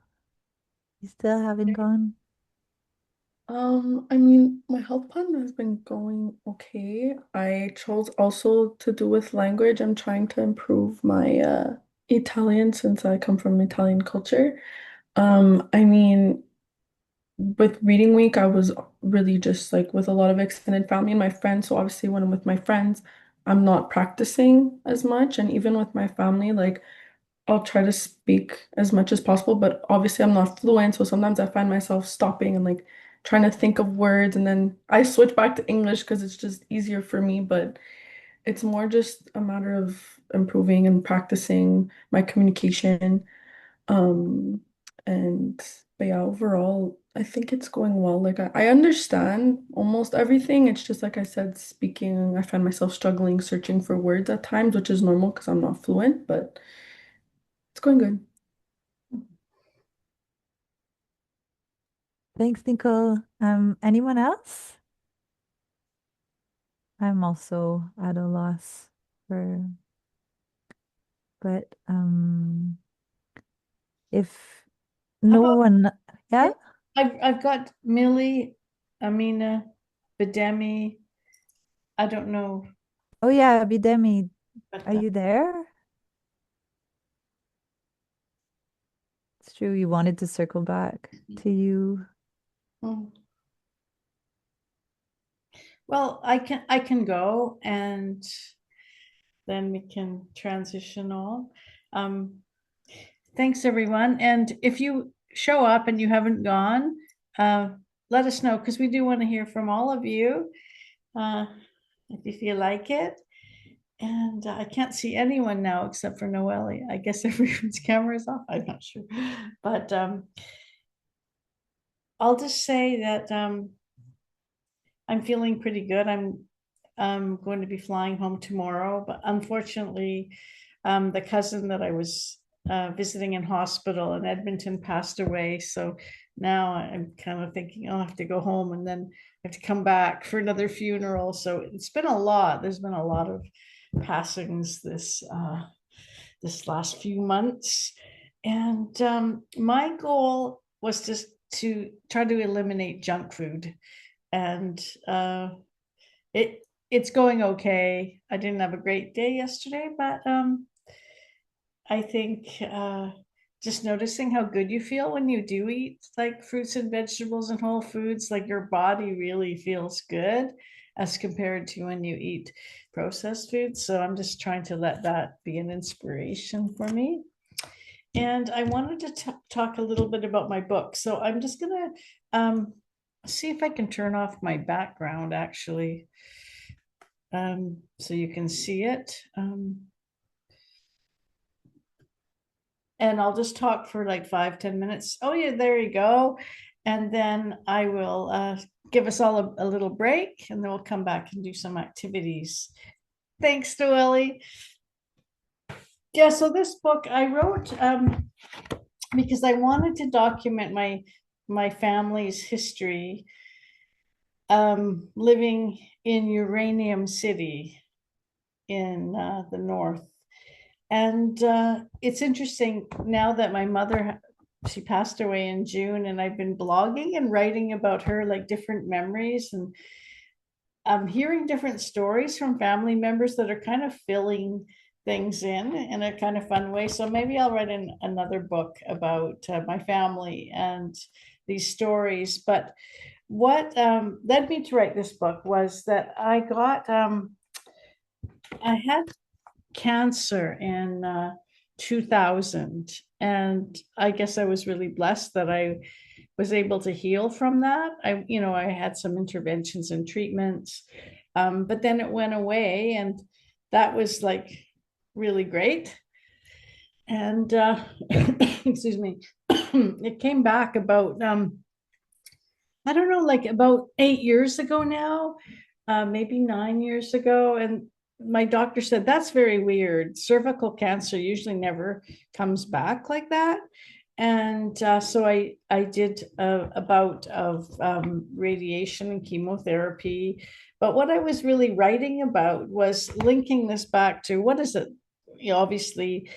You still haven't gone? I mean, my health plan has been going okay. I chose also to do with language. I'm trying to improve my Italian since I come from Italian culture. I mean, with reading week, I was really just like with a lot of extended family and my friends. So obviously when I'm with my friends, I'm not practicing as much. And even with my family, like I'll try to speak as much as possible, but obviously I'm not fluent, so sometimes I find myself stopping and like trying to think of words, and then I switch back to English because it's just easier for me, but it's more just a matter of improving and practicing my communication. Um, and but yeah, overall, I think it's going well. Like I understand almost everything. It's just like I said, speaking, I find myself struggling searching for words at times, which is normal because I'm not fluent, but it's going good. Thanks, Nicole. Anyone else? I'm also at a loss for, but if How no about one, Yeah? I've got Millie, Amina, Bidemi. I don't know. Oh yeah, Bidemi. But, Are you there? It's true, you wanted to circle back to you. well, I can go and then we can transition on. Um, thanks everyone. And if you show up and you haven't gone, let us know because we do want to hear from all of you if you feel like it. And I can't see anyone now except for Noelle. I guess everyone's camera is off. I'm not sure. But I'll just say that I'm feeling pretty good. I'm going to be flying home tomorrow, but unfortunately, the cousin that I was visiting in hospital in Edmonton passed away. So now I'm kind of thinking I'll have to go home and then I have to come back for another funeral. So it's been a lot. There's been a lot of passings this last few months, and my goal was just to try to eliminate junk food, and it's going okay. I didn't have a great day yesterday, but I think just noticing how good you feel when you do eat like fruits and vegetables and whole foods, like your body really feels good as compared to when you eat processed foods. So I'm just trying to let that be an inspiration for me. And I wanted to talk a little bit about my book. So I'm just gonna see if I can turn off my background actually, so you can see it. And I'll just talk for like 5-10 minutes. Oh yeah, there you go. And then I will give us all a little break and then we'll come back and do some activities. Thanks, Noelle. Yeah, so this book I wrote because I wanted to document my family's history living in Uranium City in the north. And it's interesting now that my mother, she passed away in June, and I've been blogging and writing about her, like different memories. And I'm hearing different stories from family members that are kind of filling things in a kind of fun way. So maybe I'll write another book about my family and these stories. But what led me to write this book was that I had cancer in 2000, and I guess I was really blessed that I was able to heal from that. I had some interventions and treatments, but then it went away, and that was like really great. And excuse me, it came back about I don't know, like about 8 years ago now, maybe 9 years ago. And my doctor said, that's very weird. Cervical cancer usually never comes back like that. And so I did a bout of radiation and chemotherapy. But what I was really writing about was linking this back to what is it? Obviously,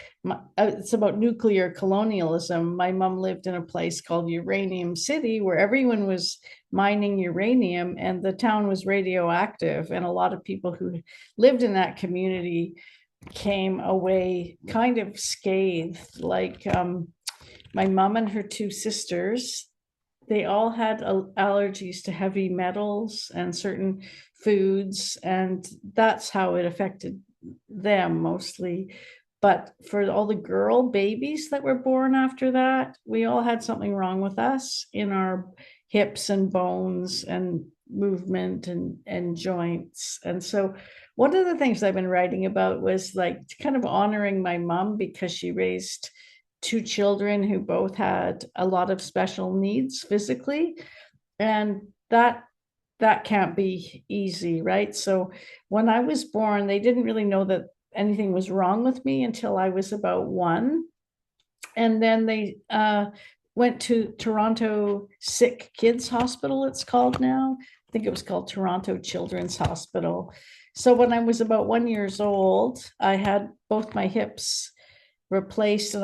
it's about nuclear colonialism. My mom lived in a place called Uranium City where everyone was mining uranium and the town was radioactive. And a lot of people who lived in that community came away kind of scathed. Like my mom and her two sisters, they all had allergies to heavy metals and certain foods, and that's how it affected them mostly. But for all the girl babies that were born after that, we all had something wrong with us in our hips and bones and movement and joints. And so one of the things I've been writing about was like kind of honoring my mom because she raised two children who both had a lot of special needs physically, and that can't be easy, right? So when I was born, they didn't really know that anything was wrong with me until I was about 1. And then they went to Toronto Sick Kids Hospital, it's called now. I think it was called Toronto Children's Hospital. So when I was about 1 years old, I had both my hips replaced, and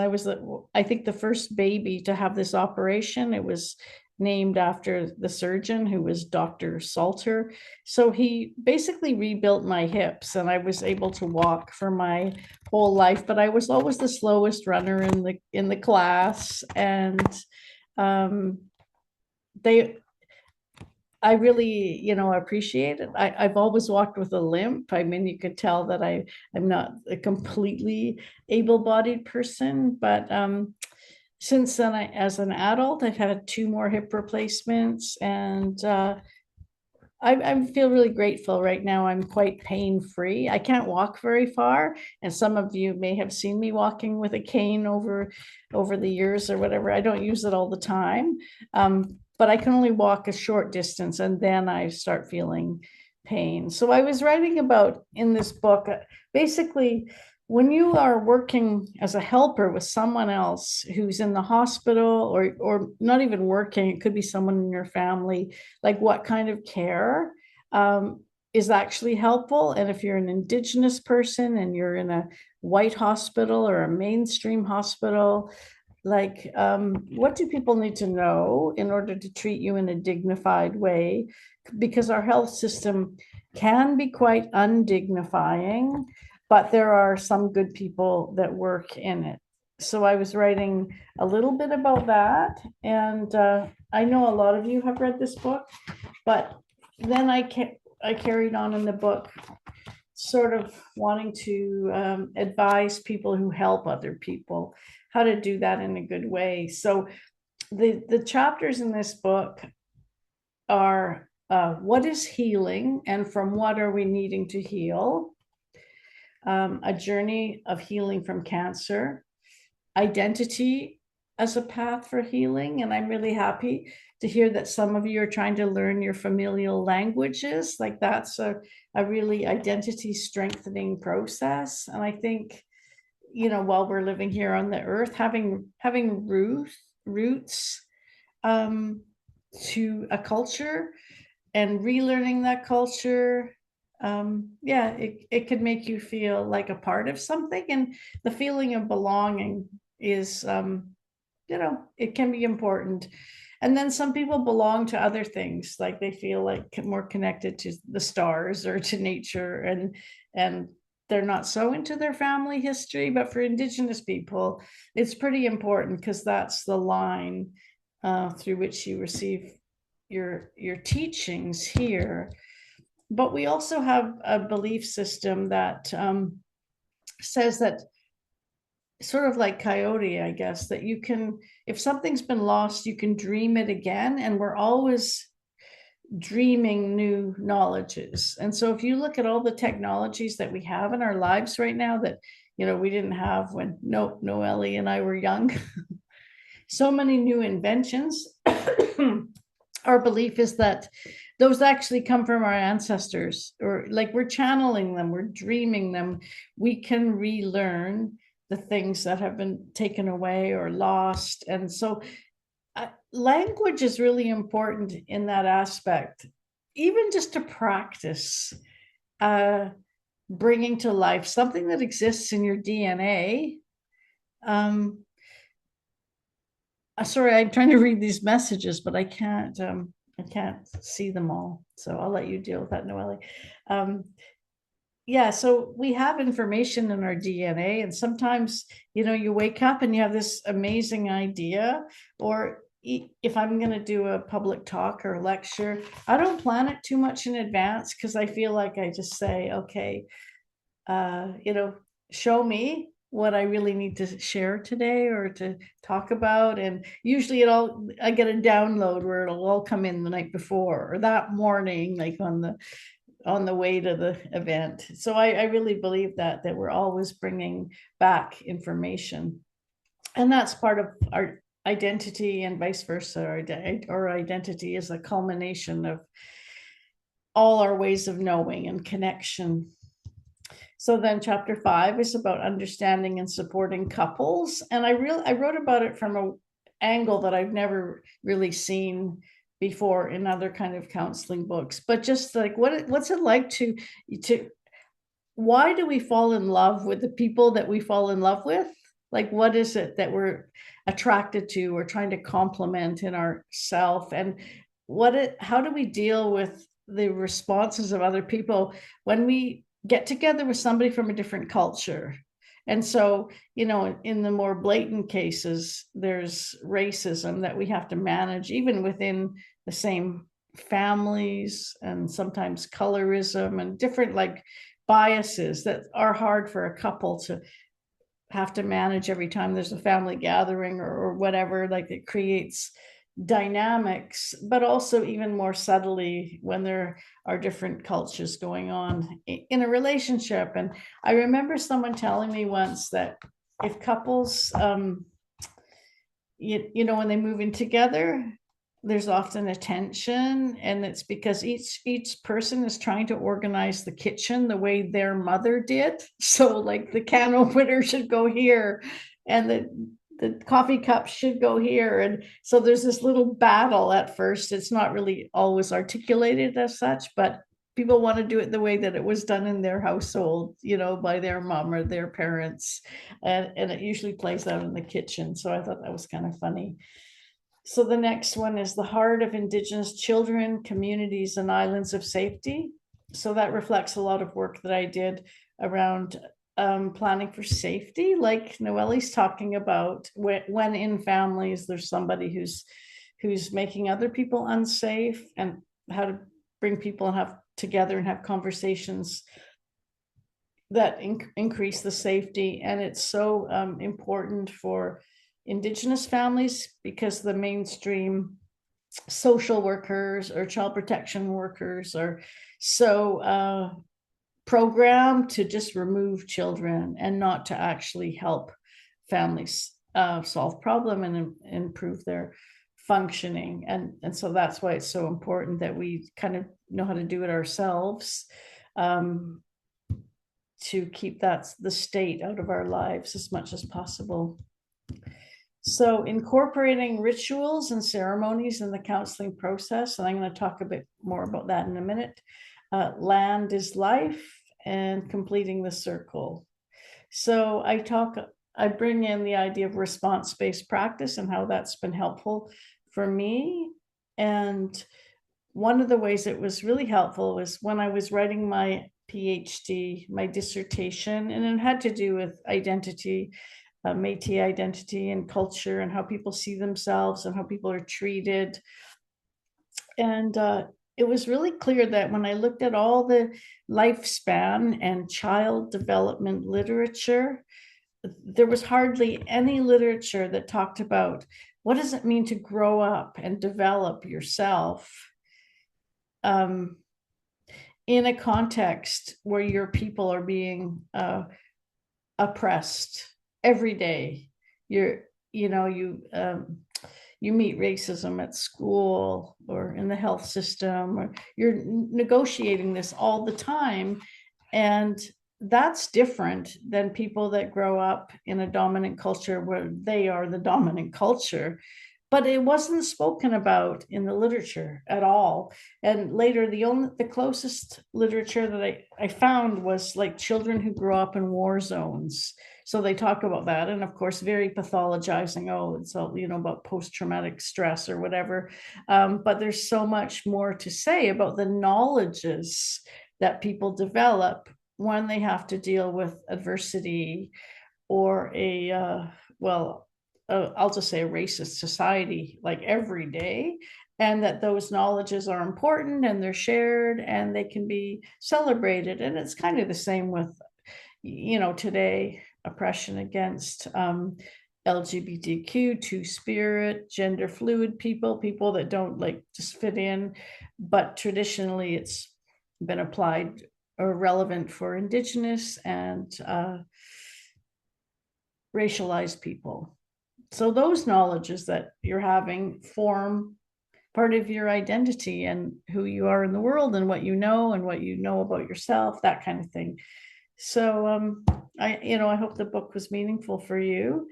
I think the first baby to have this operation. It was named after the surgeon, who was Dr. Salter. So he basically rebuilt my hips, and I was able to walk for my whole life, but I was always the slowest runner in the class. And um, they I really, appreciate it. I've always walked with a limp. I mean, you could tell that I'm not a completely able-bodied person, but since then, as an adult, I've had 2 more hip replacements, and I feel really grateful right now. I'm quite pain-free. I can't walk very far, and some of you may have seen me walking with a cane over the years or whatever. I don't use it all the time, but I can only walk a short distance, and then I start feeling pain. So I was writing about in this book, basically, when you are working as a helper with someone else who's in the hospital, or not even working, it could be someone in your family, like what kind of care is actually helpful. And if you're an Indigenous person and you're in a white hospital or a mainstream hospital, like what do people need to know in order to treat you in a dignified way? Because our health system can be quite undignifying, but there are some good people that work in it. So I was writing a little bit about that, and I know a lot of you have read this book, but then I carried on in the book, sort of wanting to advise people who help other people how to do that in a good way. So the chapters in this book are what is healing, and from what are we needing to heal? A journey of healing from cancer, identity as a path for healing. And I'm really happy to hear that some of you are trying to learn your familial languages. Like that's a really identity strengthening process. And I think, while we're living here on the earth, having roots to a culture and relearning that culture, yeah, it could make you feel like a part of something. And the feeling of belonging is, it can be important. And then some people belong to other things, like they feel like more connected to the stars or to nature, and they're not so into their family history. But for Indigenous people, it's pretty important, because that's the line through which you receive your teachings here. But we also have a belief system that says that, sort of like Coyote, I guess, that you can, if something's been lost, you can dream it again. And we're always dreaming new knowledges. And so if you look at all the technologies that we have in our lives right now that, we didn't have when Noelle and I were young, so many new inventions. Our belief is that those actually come from our ancestors, or like we're channeling them, we're dreaming them. We can relearn the things that have been taken away or lost. And so language is really important in that aspect, even just to practice bringing to life something that exists in your DNA. Sorry, I'm trying to read these messages, but I can't see them all. So I'll let you deal with that, Noelle. Yeah, so we have information in our DNA, and sometimes, you wake up and you have this amazing idea, or if I'm going to do a public talk or a lecture, I don't plan it too much in advance, because I feel like I just say, okay, show me what I really need to share today or to talk about. And usually I get a download where it'll all come in the night before or that morning, like on the way to the event. So I really believe that we're always bringing back information, and that's part of our identity, and vice versa. Our identity is a culmination of all our ways of knowing and connection. So then chapter 5 is about understanding and supporting couples. And I wrote about it from an angle that I've never really seen before in other kind of counseling books. But just like, what's it like to why do we fall in love with the people that we fall in love with? Like, what is it that we're attracted to, or trying to complement in ourself? And how do we deal with the responses of other people when we get together with somebody from a different culture? And so, in the more blatant cases, there's racism that we have to manage, even within the same families, and sometimes colorism and different like biases that are hard for a couple to have to manage every time there's a family gathering or whatever. Like, it creates dynamics, but also even more subtly when there are different cultures going on in a relationship. And I remember someone telling me once that if couples, when they move in together, there's often a tension, and it's because each person is trying to organize the kitchen the way their mother did. So like the can opener should go here, and the coffee cup should go here. And so there's this little battle at first. It's not really always articulated as such, but people want to do it the way that it was done in their household, by their mom or their parents. And it usually plays out in the kitchen. So I thought that was kind of funny. So the next one is the heart of Indigenous children, communities, and islands of safety. So that reflects a lot of work that I did around planning for safety, like Noelle's talking about. When in families there's somebody who's making other people unsafe, and how to bring people and have together and have conversations that increase the safety. And it's so important for Indigenous families, because the mainstream social workers or child protection workers are so programmed to just remove children and not to actually help families solve problem and improve their functioning. And so that's why it's so important that we kind of know how to do it ourselves, to keep the state out of our lives as much as possible. So incorporating rituals and ceremonies in the counseling process, and I'm going to talk a bit more about that in a minute. Land is life, and completing the circle. So I bring in the idea of response-based practice and how that's been helpful for me. And one of the ways it was really helpful was when I was writing my PhD, my dissertation, and it had to do with identity, Métis identity and culture, and how people see themselves and how people are treated. And it was really clear that when I looked at all the lifespan and child development literature, there was hardly any literature that talked about what does it mean to grow up and develop yourself in a context where your people are being oppressed every day. You meet racism at school or in the health system, or you're negotiating this all the time. And that's different than people that grow up in a dominant culture where they are the dominant culture. But it wasn't spoken about in the literature at all. And later, the closest literature that I found was like children who grew up in war zones. So they talk about that, and of course, very pathologizing. Oh, it's all about post-traumatic stress or whatever. But there's so much more to say about the knowledges that people develop when they have to deal with adversity or I'll just say a racist society, like every day. And that those knowledges are important and they're shared and they can be celebrated. And it's kind of the same with, today, oppression against LGBTQ, two-spirit, gender fluid people that don't like just fit in. But traditionally, it's been applied or relevant for Indigenous and racialized people. So those knowledges that you're having form part of your identity and who you are in the world and what you know about yourself, that kind of thing. So I hope the book was meaningful for you.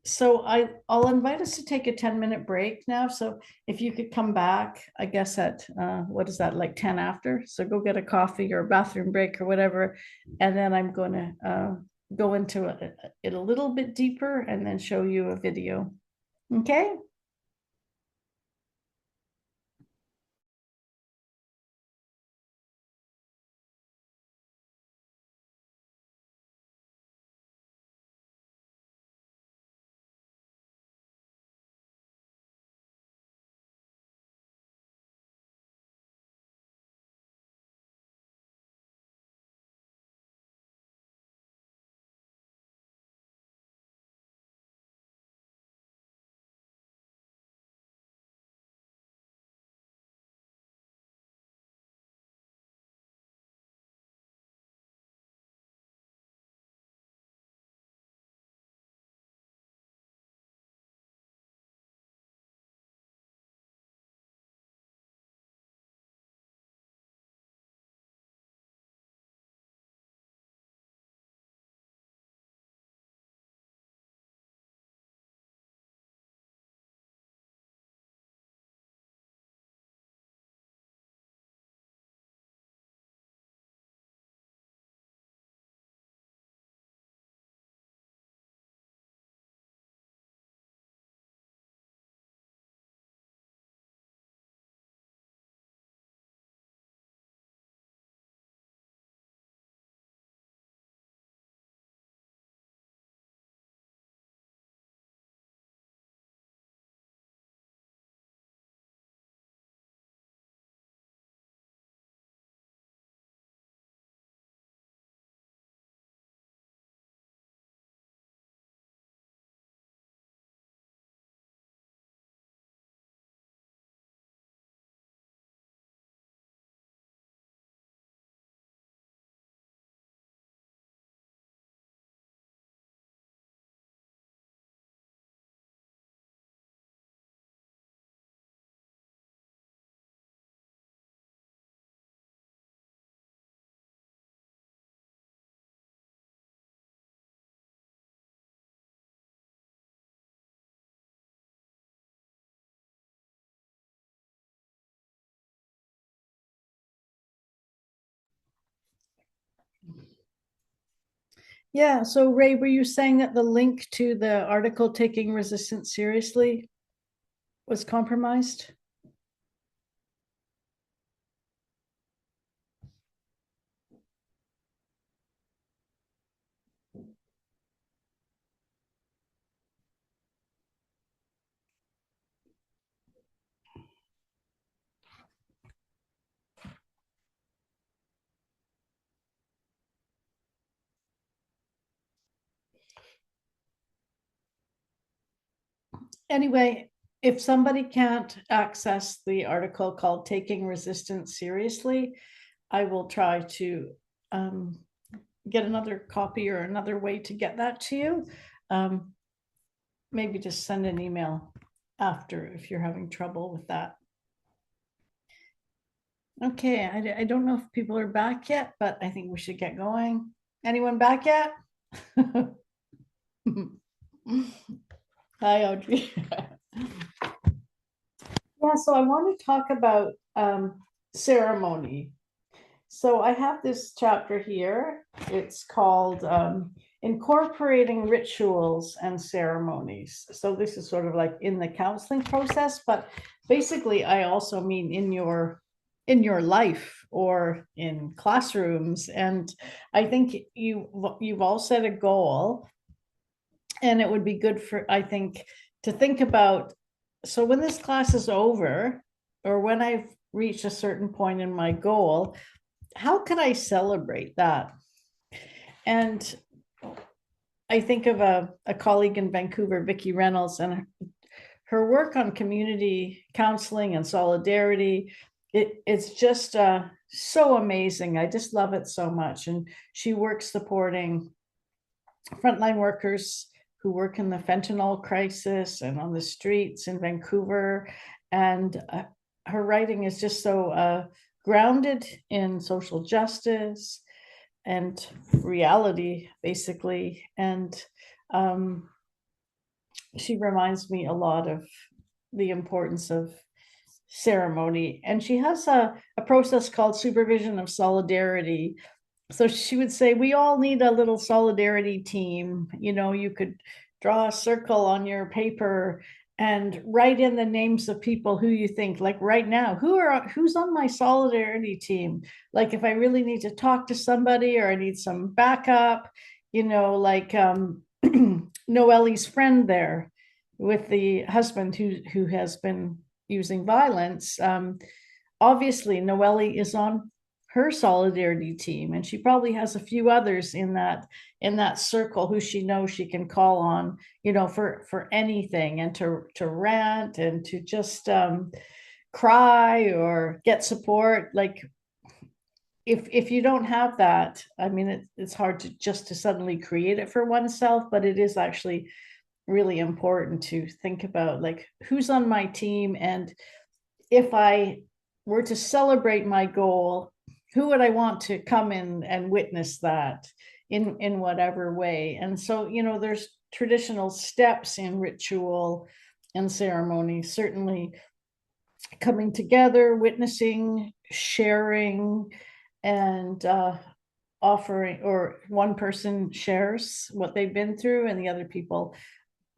So I'll invite us to take a 10-minute break now. So if you could come back, I guess at what is that, like 10 after? So go get a coffee or a bathroom break or whatever. And then I'm going to go into it a little bit deeper and then show you a video. Okay? Yeah, so Ray, were you saying that the link to the article Taking Resistance Seriously was compromised? Anyway, if somebody can't access the article called Taking Resistance Seriously, I will try to get another copy or another way to get that to you. Maybe just send an email after if you're having trouble with that. Okay, I don't know if people are back yet, but I think we should get going. Anyone back yet? Hi, Audrey. Yeah, so I want to talk about ceremony. So I have this chapter here. It's called Incorporating Rituals and Ceremonies. So this is sort of like in the counseling process, but basically I also mean in your life or in classrooms. And I think you've all set a goal, and it would be good for, I think, to think about, so when this class is over, or when I've reached a certain point in my goal, how could I celebrate that? And I think of a colleague in Vancouver, Vicki Reynolds, and her work on community counseling and solidarity. It's just so amazing. I just love it so much. And she works supporting frontline workers who work in the fentanyl crisis and on the streets in Vancouver. And her writing is just so grounded in social justice and reality, basically. And she reminds me a lot of the importance of ceremony. And she has a process called supervision of solidarity. so she would say, we all need a little solidarity team. You could draw a circle on your paper and write in the names of people who you think, like right now, who's on my solidarity team. Like if I really need to talk to somebody or I need some backup, like Noelle's friend there with the husband who has been using violence. Obviously Noelle is on her solidarity team, and she probably has a few others in that circle who she knows she can call on, for anything, and to rant and to just cry or get support. Like if you don't have that, I mean, it's hard to suddenly create it for oneself, but it is actually really important to think about, like, who's on my team, and if I were to celebrate my goal, who would I want to come in and witness that in whatever way? And so, there's traditional steps in ritual and ceremony, certainly coming together, witnessing, sharing, and offering, or one person shares what they've been through and the other people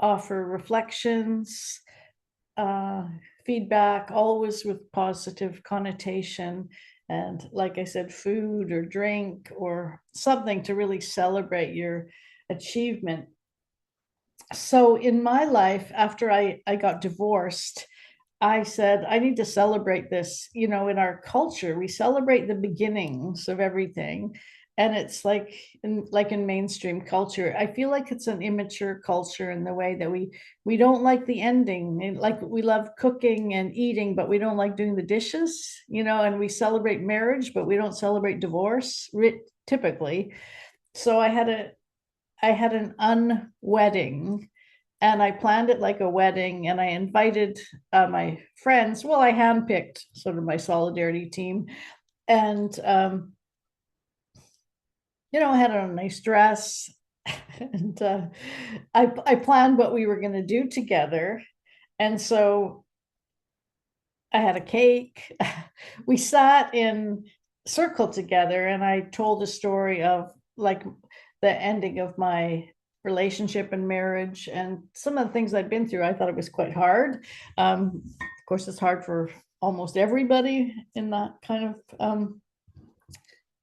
offer reflections, feedback, always with positive connotation. And like I said, food or drink or something to really celebrate your achievement. So in my life, after I got divorced, I said, I need to celebrate this. In our culture, we celebrate the beginnings of everything. And it's like in mainstream culture, I feel like it's an immature culture in the way that we don't like the ending. Like we love cooking and eating, but we don't like doing the dishes, and we celebrate marriage, but we don't celebrate divorce typically. So I had an unwedding, and I planned it like a wedding, and I invited my friends. Well, I handpicked sort of my solidarity team, and I had on a nice dress, and I planned what we were going to do together, and so I had a cake. We sat in circle together, and I told a story of, like, the ending of my relationship and marriage and some of the things I'd been through. I thought it was quite hard. Of course, it's hard for almost everybody in that kind of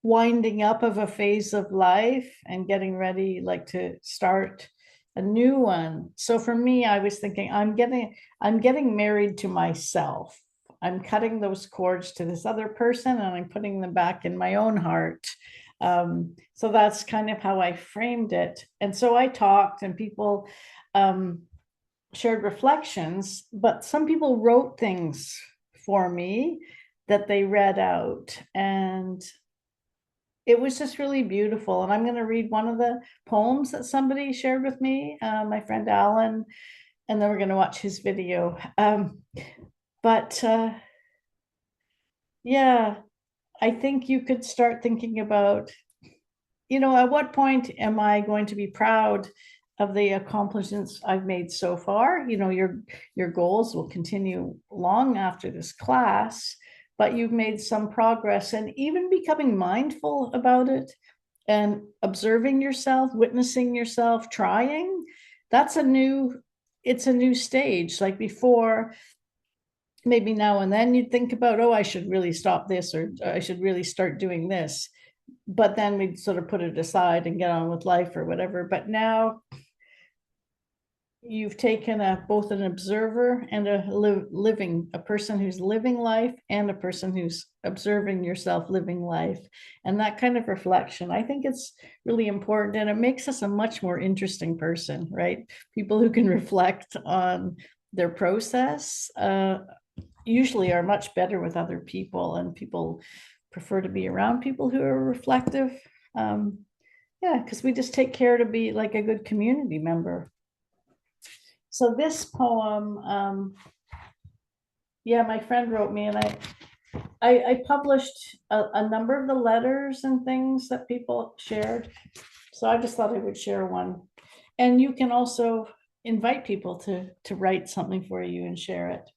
winding up of a phase of life and getting ready, like, to start a new one. So for me, I was thinking, I'm getting married to myself. I'm cutting those cords to this other person and I'm putting them back in my own heart. So that's kind of how I framed it. And so I talked, and people shared reflections, but some people wrote things for me that they read out. And it was just really beautiful. And I'm going to read one of the poems that somebody shared with me, my friend Alan, and then we're going to watch his video. But yeah, I think you could start thinking about, at what point am I going to be proud of the accomplishments I've made so far? Your goals will continue long after this class, but you've made some progress, and even becoming mindful about it and observing yourself, witnessing yourself, trying. It's a new stage. Like before, maybe now and then you'd think about, oh, I should really stop this, or I should really start doing this. But then we'd sort of put it aside and get on with life or whatever. But now you've taken both an observer and a person who's living life, and a person who's observing yourself living life. And that kind of reflection, I think it's really important, and it makes us a much more interesting person, right? People who can reflect on their process usually are much better with other people, and people prefer to be around people who are reflective. Yeah, because we just take care to be like a good community member. So this poem, yeah, my friend wrote me, and I published a number of the letters and things that people shared. So I just thought I would share one. And you can also invite people to write something for you and share it.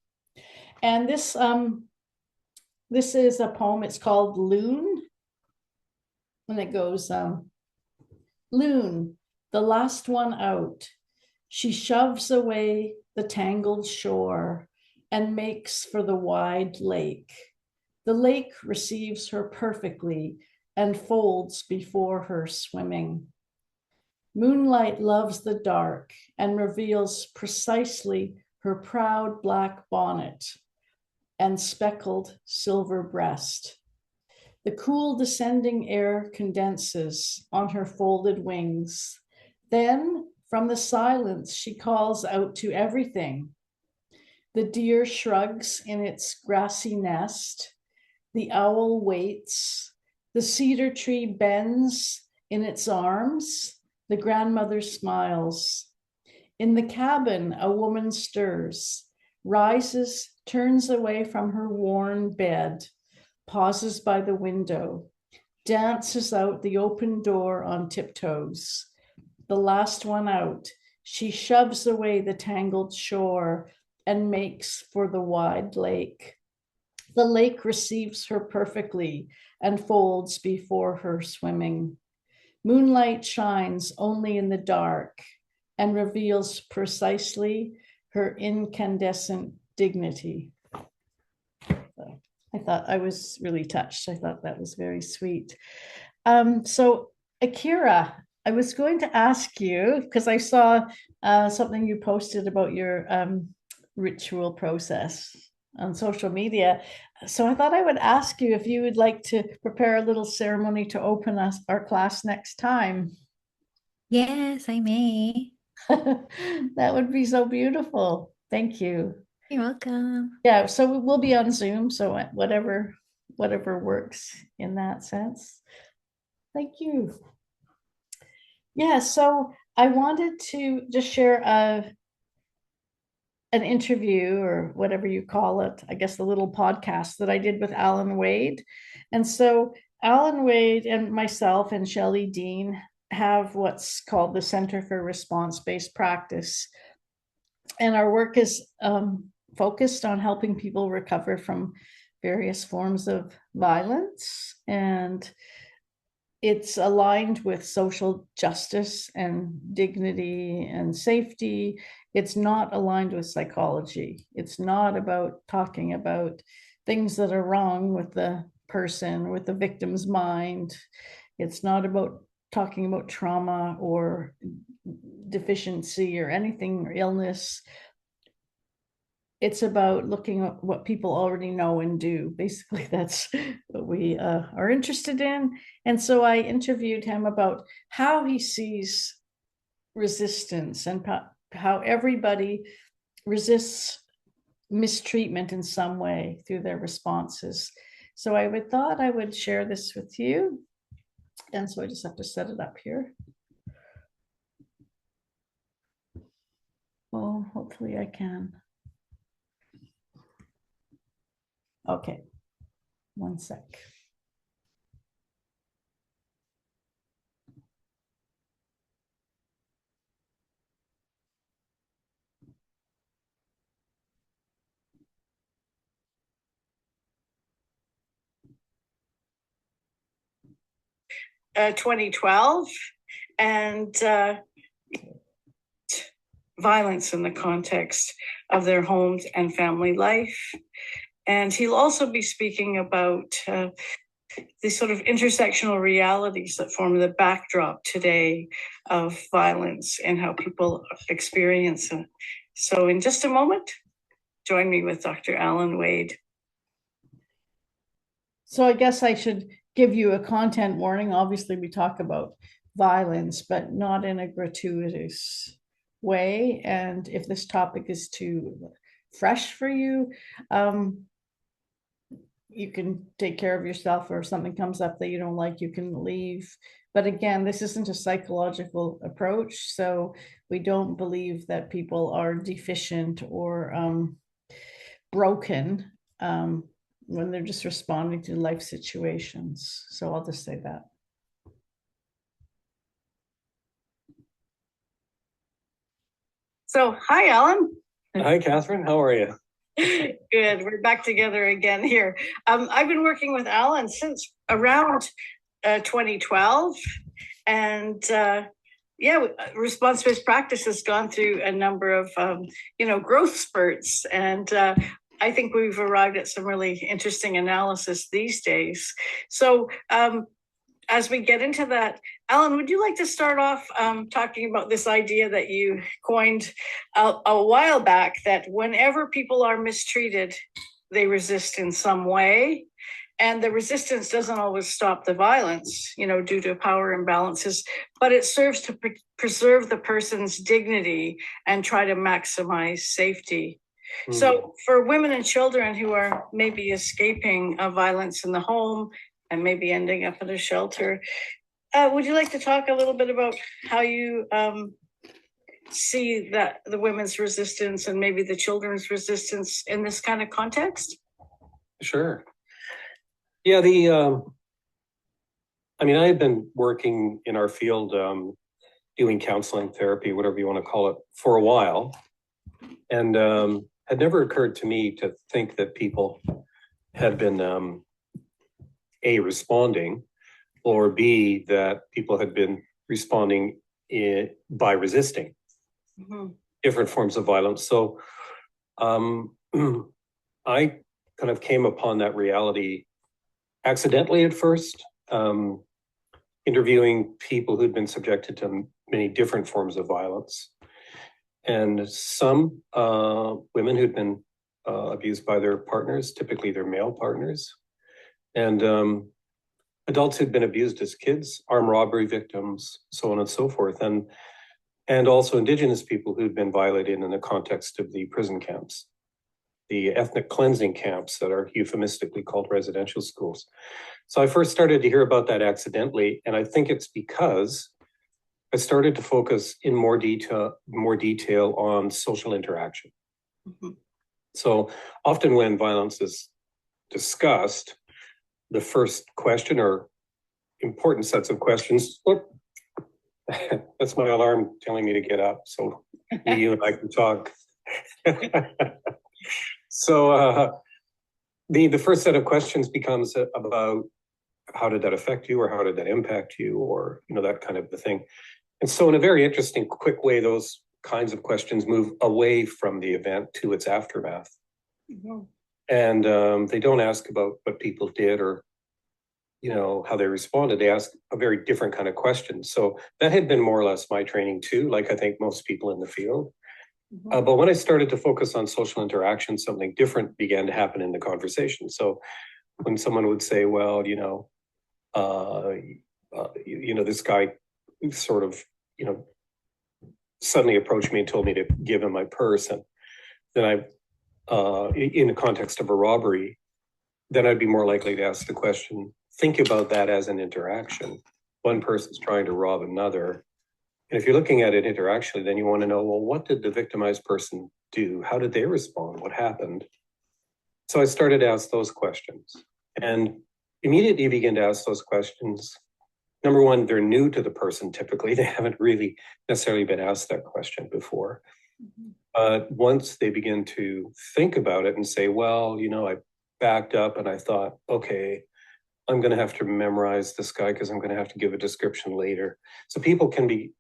And this is a poem. It's called Loon. And it goes, Loon, the last one out. She shoves away the tangled shore and makes for the wide lake. The lake receives her perfectly and folds before her swimming. Moonlight loves the dark and reveals precisely her proud black bonnet and speckled silver breast. The cool descending air condenses on her folded wings. Then, from the silence, she calls out to everything. The deer shrugs in its grassy nest. The owl waits. The cedar tree bends in its arms. The grandmother smiles. In the cabin, a woman stirs, rises, turns away from her worn bed, pauses by the window, dances out the open door on tiptoes. The last one out, she shoves away the tangled shore and makes for the wide lake. The lake receives her perfectly and folds before her swimming. Moonlight shines only in the dark and reveals precisely her incandescent dignity. I thought I was really touched. I thought that was very sweet. So Akira, I was going to ask you, because I saw something you posted about your ritual process on social media. So I thought I would ask you if you would like to prepare a little ceremony to open our class next time. Yes, I may. That would be so beautiful. Thank you. You're welcome. Yeah, so we'll be on Zoom, so whatever works in that sense. Thank you. Yeah, so I wanted to just share an interview or whatever you call it, I guess the little podcast that I did with Alan Wade. And so Alan Wade and myself and Shelley Dean have what's called the Center for Response-Based Practice. And our work is focused on helping people recover from various forms of violence, and it's aligned with social justice and dignity and safety. It's not aligned with psychology. It's not about talking about things that are wrong with the person, with the victim's mind. It's not about talking about trauma or deficiency or anything or illness. It's about looking at what people already know and do. Basically, that's what we are interested in. And so I interviewed him about how he sees resistance and how everybody resists mistreatment in some way through their responses. So I thought I would share this with you. And so I just have to set it up here. Well, hopefully I can. Okay, one sec. Uh, 2012, and violence in the context of their homes and family life. And he'll also be speaking about the sort of intersectional realities that form the backdrop today of violence and how people experience it. So in just a moment, join me with Dr. Alan Wade. So I guess I should give you a content warning. Obviously, we talk about violence, but not in a gratuitous way. And if this topic is too fresh for you, you can take care of yourself, or if something comes up that you don't like, you can leave. But again, this isn't a psychological approach. So we don't believe that people are deficient or broken when they're just responding to life situations. So I'll just say that. So, hi, Alan. Hi, Catherine. How are you? Good. We're back together again here. I've been working with Alan since around 2012. And response-based practice has gone through a number of, growth spurts. And I think we've arrived at some really interesting analysis these days. So as we get into that, Alan, would you like to start off talking about this idea that you coined a while back, that whenever people are mistreated, they resist in some way? And the resistance doesn't always stop the violence, due to power imbalances, but it serves to preserve the person's dignity and try to maximize safety. So for women and children who are maybe escaping violence in the home and maybe ending up in a shelter, would you like to talk a little bit about how you see that the women's resistance and maybe the children's resistance in this kind of context? Sure. Yeah, I had been working in our field, doing counseling, therapy, whatever you want to call it, for a while. And had never occurred to me to think that people had been, A, responding, or B, that people had been responding by resisting different forms of violence. So I kind of came upon that reality accidentally at first, interviewing people who'd been subjected to many different forms of violence. And some women who'd been abused by their partners, typically their male partners, and adults who'd been abused as kids, armed robbery victims, so on and so forth, and also Indigenous people who'd been violated in the context of the prison camps, the ethnic cleansing camps that are euphemistically called residential schools. So I first started to hear about that accidentally, and I think it's because I started to focus in more detail on social interaction. So often when violence is discussed, the first question or important sets of questions, look, that's my alarm telling me to get up, so you and I can talk. So the first set of questions becomes about how did that affect you, or how did that impact you, or that kind of the thing. And so in a very interesting, quick way, those kinds of questions move away from the event to its aftermath. And they don't ask about what people did or how they responded. They ask a very different kind of question. So that had been more or less my training too, like I think most people in the field. But when I started to focus on social interaction, something different began to happen in the conversation. So when someone would say, well, this guy sort of, suddenly approached me and told me to give him my purse. And then in the context of a robbery, then I'd be more likely to ask the question, think about that as an interaction. One person's trying to rob another. And if you're looking at it interactionally, then you want to know, well, what did the victimized person do? How did they respond? What happened? So I started to ask those questions, and immediately begin to ask those questions. Number one, they're new to the person. Typically, they haven't really necessarily been asked that question before. Once they begin to think about it and say, well, I backed up and I thought, okay, I'm going to have to memorize this guy because I'm going to have to give a description later. So people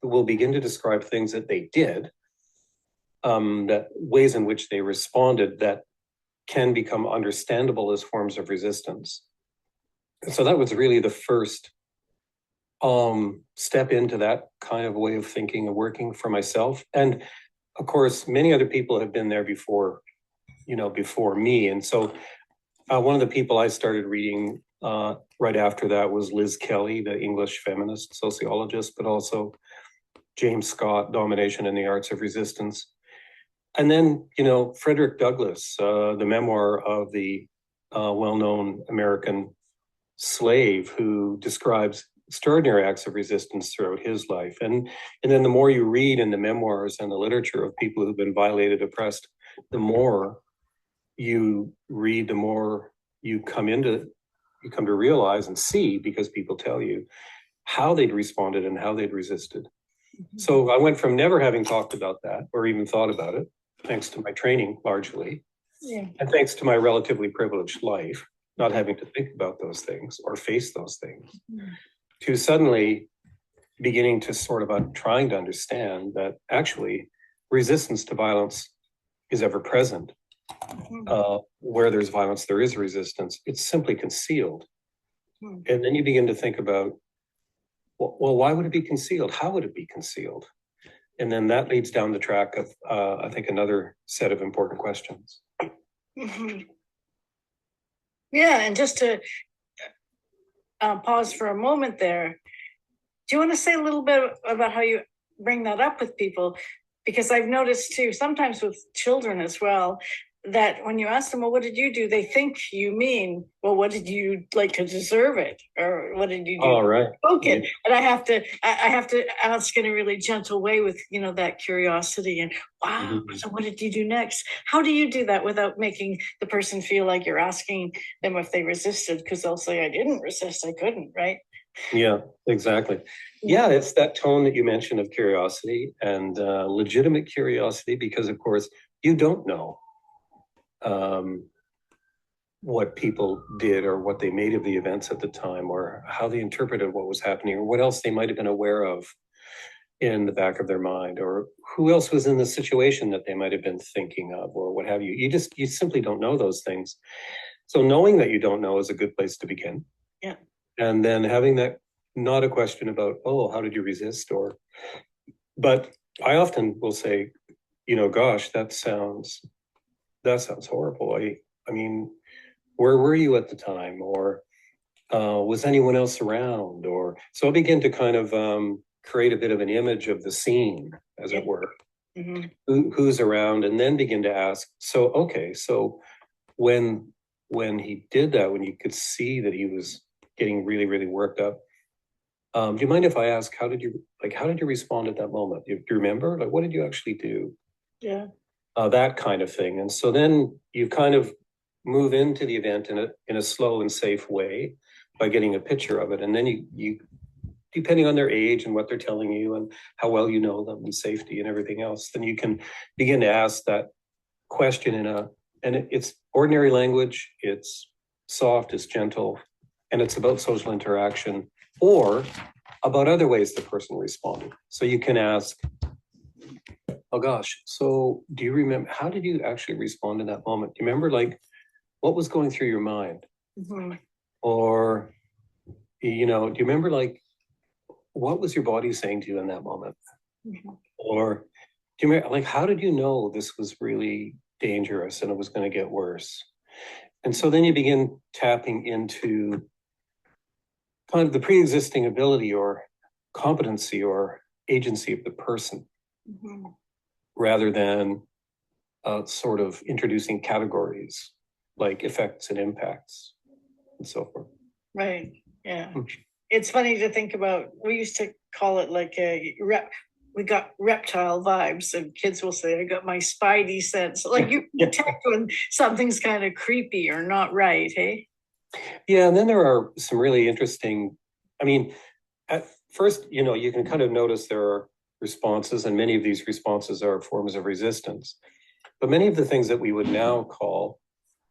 will begin to describe things that they did, that ways in which they responded that can become understandable as forms of resistance. And so that was really the first step into that kind of way of thinking and working for myself. And of course, many other people have been there before me. And so one of the people I started reading right after that was Liz Kelly, the English feminist sociologist, but also James Scott, Domination in the Arts of Resistance. And then, Frederick Douglass, the memoir of the well-known American slave who describes extraordinary acts of resistance throughout his life. And then the more you read in the memoirs and the literature of people who've been violated, oppressed, the more you read, the more you come to realize and see, because people tell you how they'd responded and how they'd resisted. So I went from never having talked about that or even thought about it, thanks to my training largely, and thanks to my relatively privileged life, not having to think about those things or face those things, to suddenly beginning to sort of trying to understand that actually resistance to violence is ever present. Where there's violence, there is resistance. It's simply concealed. And then you begin to think about, well, why would it be concealed? How would it be concealed? And then that leads down the track of, I think, another set of important questions. Yeah, and just to pause for a moment there, do you want to say a little bit about how you bring that up with people? Because I've noticed too, sometimes with children as well, that when you ask them, well, what did you do? They think you mean, well, what did you like to deserve it? Or what did you do? All right. Okay. Yeah. And I have to ask in a really gentle way with, that curiosity and wow, so what did you do next? How do you do that without making the person feel like you're asking them if they resisted? Because they'll say, I didn't resist, I couldn't, right? Yeah, exactly. Yeah, it's that tone that you mentioned of curiosity and legitimate curiosity, because of course you don't know what people did or what they made of the events at the time or how they interpreted what was happening or what else they might have been aware of in the back of their mind or who else was in the situation that they might have been thinking of or what have you. You simply don't know those things. So knowing that you don't know is a good place to begin. Yeah. And then having that, not a question about, oh, how did you resist? But I often will say, gosh, that sounds horrible. I mean, where were you at the time? Or was anyone else around? Or so I begin to kind of create a bit of an image of the scene, as it were. Who's around, and then begin to ask, so when he did that, when you could see that he was getting really, really worked up, do you mind if I ask, how did you respond at that moment? Do you remember? Like, what did you actually do? Yeah. That kind of thing. And so then you kind of move into the event in a slow and safe way by getting a picture of it. And then you depending on their age and what they're telling you and how well you know them and safety and everything else, then you can begin to ask that question and it's ordinary language, it's soft, it's gentle, and it's about social interaction or about other ways the person responded. So you can ask, oh gosh, so do you remember, how did you actually respond in that moment? Do you remember, like, what was going through your mind? Or, do you remember, like, what was your body saying to you in that moment? Or do you remember, like, how did you know this was really dangerous and it was going to get worse? And so then you begin tapping into kind of the pre-existing ability or competency or agency of the person, rather than sort of introducing categories like effects and impacts and so forth. Right. Yeah. It's funny to think about, we used to call it like we got reptile vibes, and kids will say, I got my spidey sense. Like you detect when something's kind of creepy or not right, hey? Yeah, and then there are some really interesting, at first, you can kind of notice there are responses, and many of these responses are forms of resistance. But many of the things that we would now call,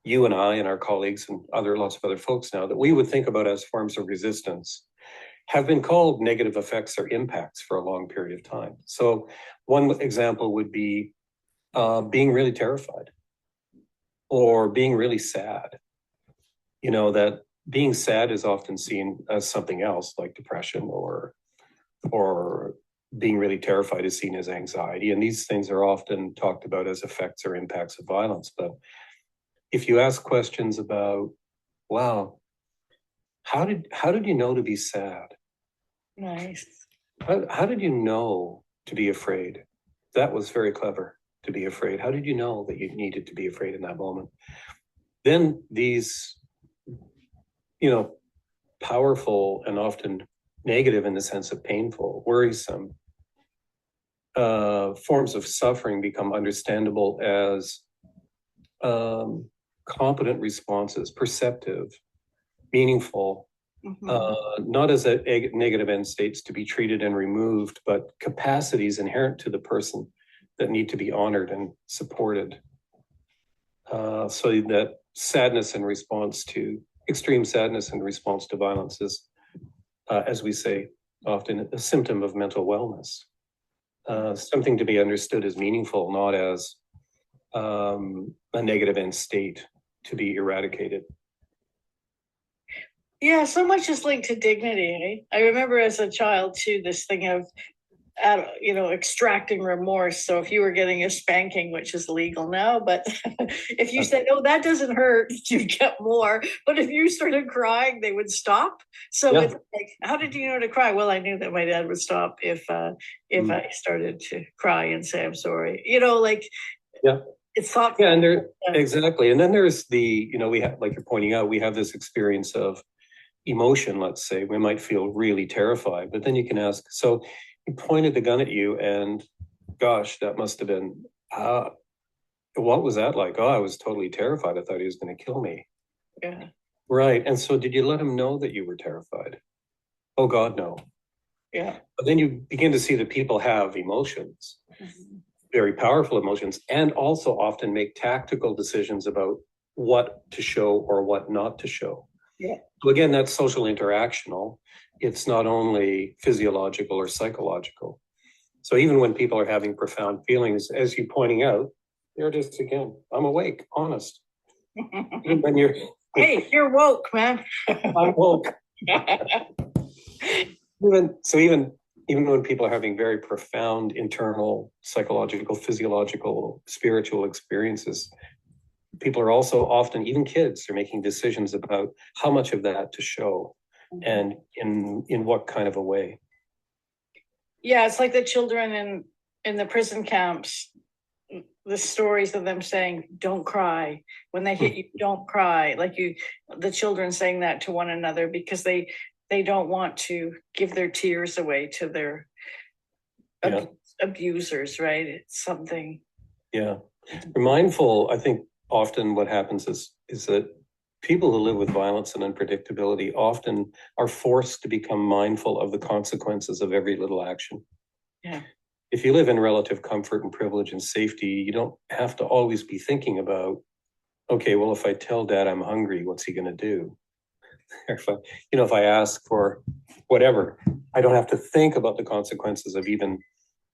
you and I and our colleagues and lots of other folks now, that we would think about as forms of resistance, have been called negative effects or impacts for a long period of time. So one example would be being really terrified or being really sad. That being sad is often seen as something else like depression, or being really terrified is seen as anxiety. And these things are often talked about as effects or impacts of violence. But if you ask questions about, wow, how did you know to be sad? Nice. How did you know to be afraid? That was very clever, to be afraid. How did you know that you needed to be afraid in that moment? Then these, powerful and often negative in the sense of painful, worrisome forms of suffering become understandable as competent responses, perceptive, meaningful, not as negative end states to be treated and removed, but capacities inherent to the person that need to be honored and supported. So that sadness in response to extreme sadness in response to violence is as we say often, a symptom of mental wellness. Something to be understood as meaningful, not as a negative end state to be eradicated. Yeah, so much is linked to dignity. I remember as a child too, this thing of extracting remorse. So if you were getting a spanking, which is legal now, but if you said, "Oh, that doesn't hurt," you get more. But if you started crying, they would stop. So it's like, how did you know to cry? Well, I knew that my dad would stop if I started to cry and say I'm sorry. It's thoughtful. Yeah, and there exactly. And then there's we have, like you're pointing out, we have this experience of emotion. Let's say we might feel really terrified, but then you can ask, so he pointed the gun at you, and gosh, that must have been, what was that like? Oh, I was totally terrified. I thought he was going to kill me. Yeah. Right. And so did you let him know that you were terrified? Oh, God, no. Yeah. But then you begin to see that people have emotions, very powerful emotions, and also often make tactical decisions about what to show or what not to show. Yeah. So again, that's social interactional. It's not only physiological or psychological. So even when people are having profound feelings, as you're pointing out, they're just, again, I'm awake, honest. Even when you're... Hey, you're woke, man. I'm woke. Even when people are having very profound internal psychological, physiological, spiritual experiences, people are also often, even kids, are making decisions about how much of that to show and in what kind of a way. Yeah, it's like the children in the prison camps, the stories of them saying, "Don't cry." When they hit you, don't cry. Like the children saying that to one another because they don't want to give their tears away to their abusers, right? It's something. Yeah. We're mindful, I think often what happens is that people who live with violence and unpredictability often are forced to become mindful of the consequences of every little action. Yeah. If you live in relative comfort and privilege and safety, you don't have to always be thinking about, okay, well, if I tell Dad I'm hungry, what's he going to do? If I ask for whatever, I don't have to think about the consequences of even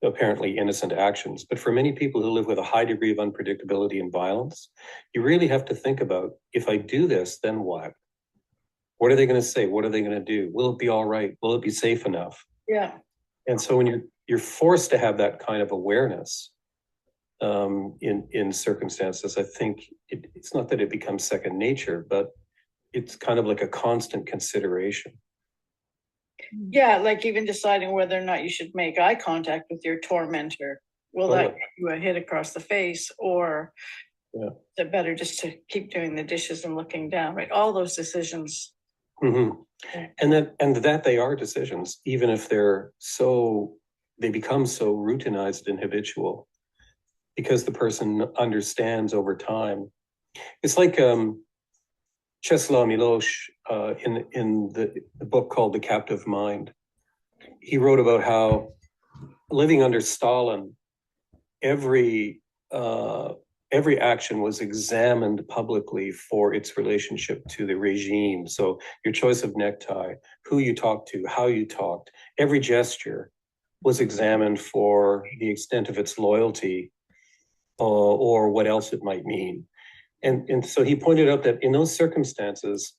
apparently innocent actions. But for many people who live with a high degree of unpredictability and violence, you really have to think about, if I do this, then what? What are they going to say? What are they going to do? Will it be all right? Will it be safe enough? Yeah. And so when you're forced to have that kind of awareness in circumstances, I think it's not that it becomes second nature, but it's kind of like a constant consideration. Yeah, like even deciding whether or not you should make eye contact with your tormentor. Will that give you a hit across the face, or is it better just to keep doing the dishes and looking down, right? All those decisions. Mm-hmm. And that they are decisions, even if they become so routinized and habitual, because the person understands over time. It's like Czeslaw Milosz in the book called The Captive Mind. He wrote about how living under Stalin, every action was examined publicly for its relationship to the regime. So your choice of necktie, who you talked to, how you talked, every gesture was examined for the extent of its loyalty or what else it might mean. And so he pointed out that in those circumstances,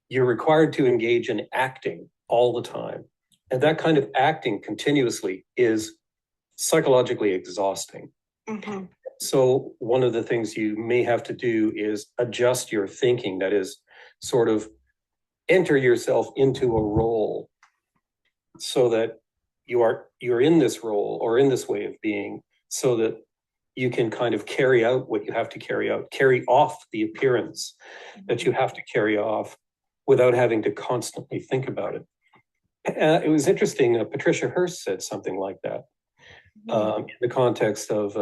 you're required to engage in acting all the time. And that kind of acting continuously is psychologically exhausting. Mm-hmm. So one of the things you may have to do is adjust your thinking, that is, sort of enter yourself into a role so that you're in this role or in this way of being, so that you can kind of carry out what you have to carry out, carry off the appearance that you have to carry off without having to constantly think about it. It was interesting, Patricia Hearst said something like that in the context of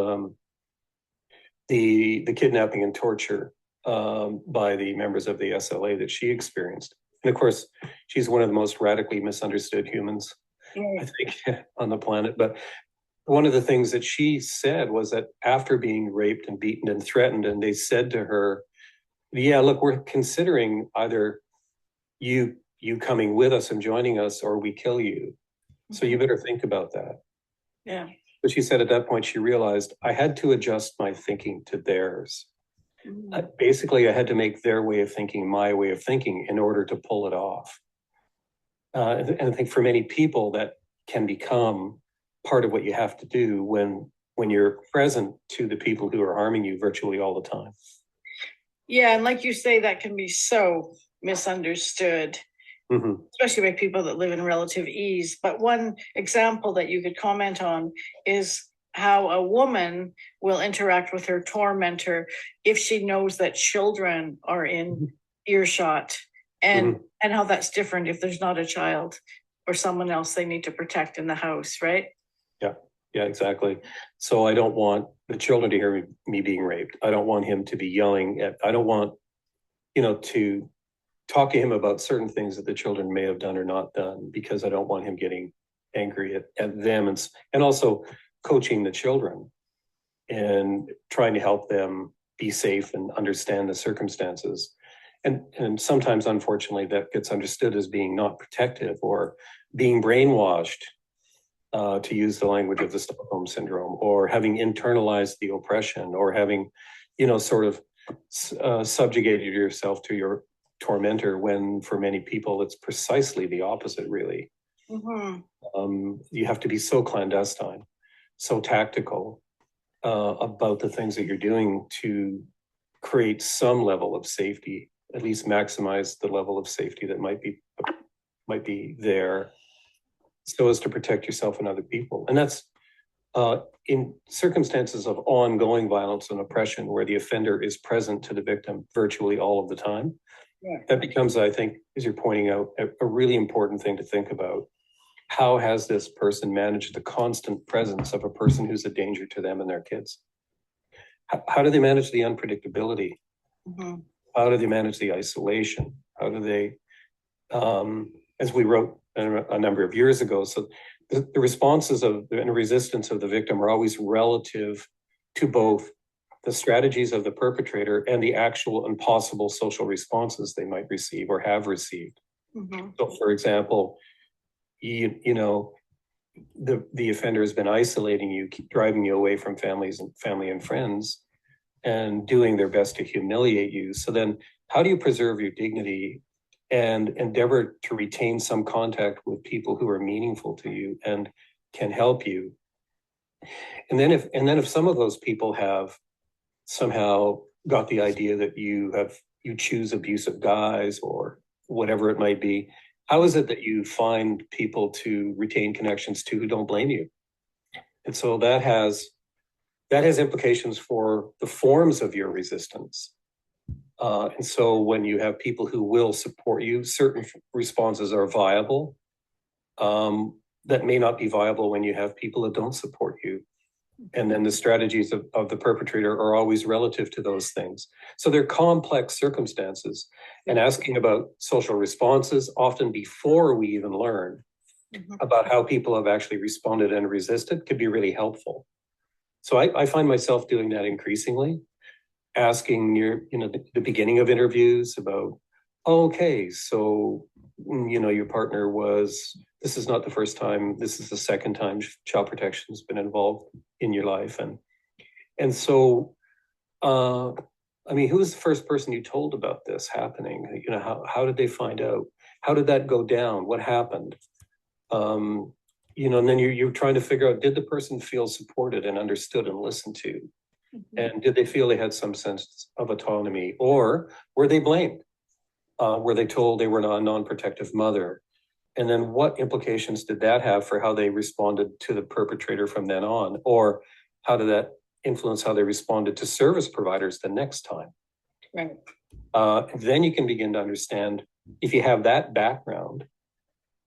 the kidnapping and torture by the members of the SLA that she experienced. And of course, she's one of the most radically misunderstood humans, I think, on the planet. But one of the things that she said was that after being raped and beaten and threatened, and they said to her, yeah, look, we're considering either you you coming with us and joining us, or we kill you. So you better think about that. Yeah. But she said at that point, she realized I had to adjust my thinking to theirs. Basically, I had to make their way of thinking my way of thinking in order to pull it off. And I think for many people that can become part of what you have to do when you're present to the people who are harming you virtually all the time. Yeah, and like you say, that can be so misunderstood, especially by people that live in relative ease. But one example that you could comment on is how a woman will interact with her tormentor if she knows that children are in earshot, and how that's different if there's not a child or someone else they need to protect in the house, right? Yeah, exactly. So I don't want the children to hear me being raped. I don't want him to be yelling at, I don't want, to talk to him about certain things that the children may have done or not done, because I don't want him getting angry at them, and also coaching the children and trying to help them be safe and understand the circumstances. And sometimes, unfortunately, that gets understood as being not protective or being brainwashed, to use the language of the Stockholm Syndrome, or having internalized the oppression, or having, sort of subjugated yourself to your tormentor, when for many people it's precisely the opposite, really. You have to be so clandestine, so tactical about the things that you're doing to create some level of safety, at least maximize the level of safety that might be there, so as to protect yourself and other people. And that's in circumstances of ongoing violence and oppression, where the offender is present to the victim virtually all of the time. That becomes, I think, as you're pointing out, a really important thing to think about. How has this person managed the constant presence of a person who's a danger to them and their kids? How do they manage the unpredictability? How do they manage the isolation? How do they, as we wrote a number of years ago, so the responses of and resistance of the victim are always relative to both the strategies of the perpetrator and the actual and possible social responses they might receive or have received. So, for example, the offender has been isolating you, driving you away from family and friends, and doing their best to humiliate you. So then, how do you preserve your dignity and endeavor to retain some contact with people who are meaningful to you and can help you? And then if some of those people have somehow got the idea that you choose abusive guys or whatever it might be, how is it that you find people to retain connections to who don't blame you? And so that has implications for the forms of your resistance. And so when you have people who will support you, certain responses are viable, that may not be viable when you have people that don't support you. And then the strategies of the perpetrator are always relative to those things. So they're complex circumstances. And asking about social responses, often before we even learn about how people have actually responded and resisted, could be really helpful. So I find myself doing that increasingly, asking the beginning of interviews about, okay, so, your partner this is not the first time, this is the second time child protection has been involved in your life. And so, who was the first person you told about this happening? How did they find out? How did that go down? What happened? And then you're trying to figure out, did the person feel supported and understood and listened to? And did they feel they had some sense of autonomy, or were they blamed? Were they told they were a non-protective mother? And then what implications did that have for how they responded to the perpetrator from then on? Or how did that influence how they responded to service providers the next time? Right. Then you can begin to understand, if you have that background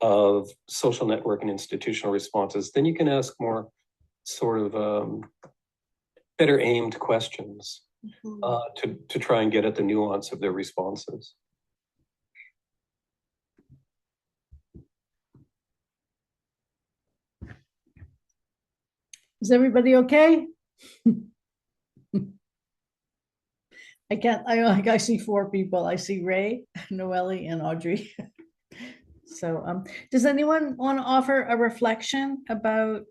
of social network and institutional responses, then you can ask more sort of better aimed questions to try and get at the nuance of their responses. Is everybody okay? I see 4 people. I see Ray, Noelle, and Audrey. So, does anyone want to offer a reflection about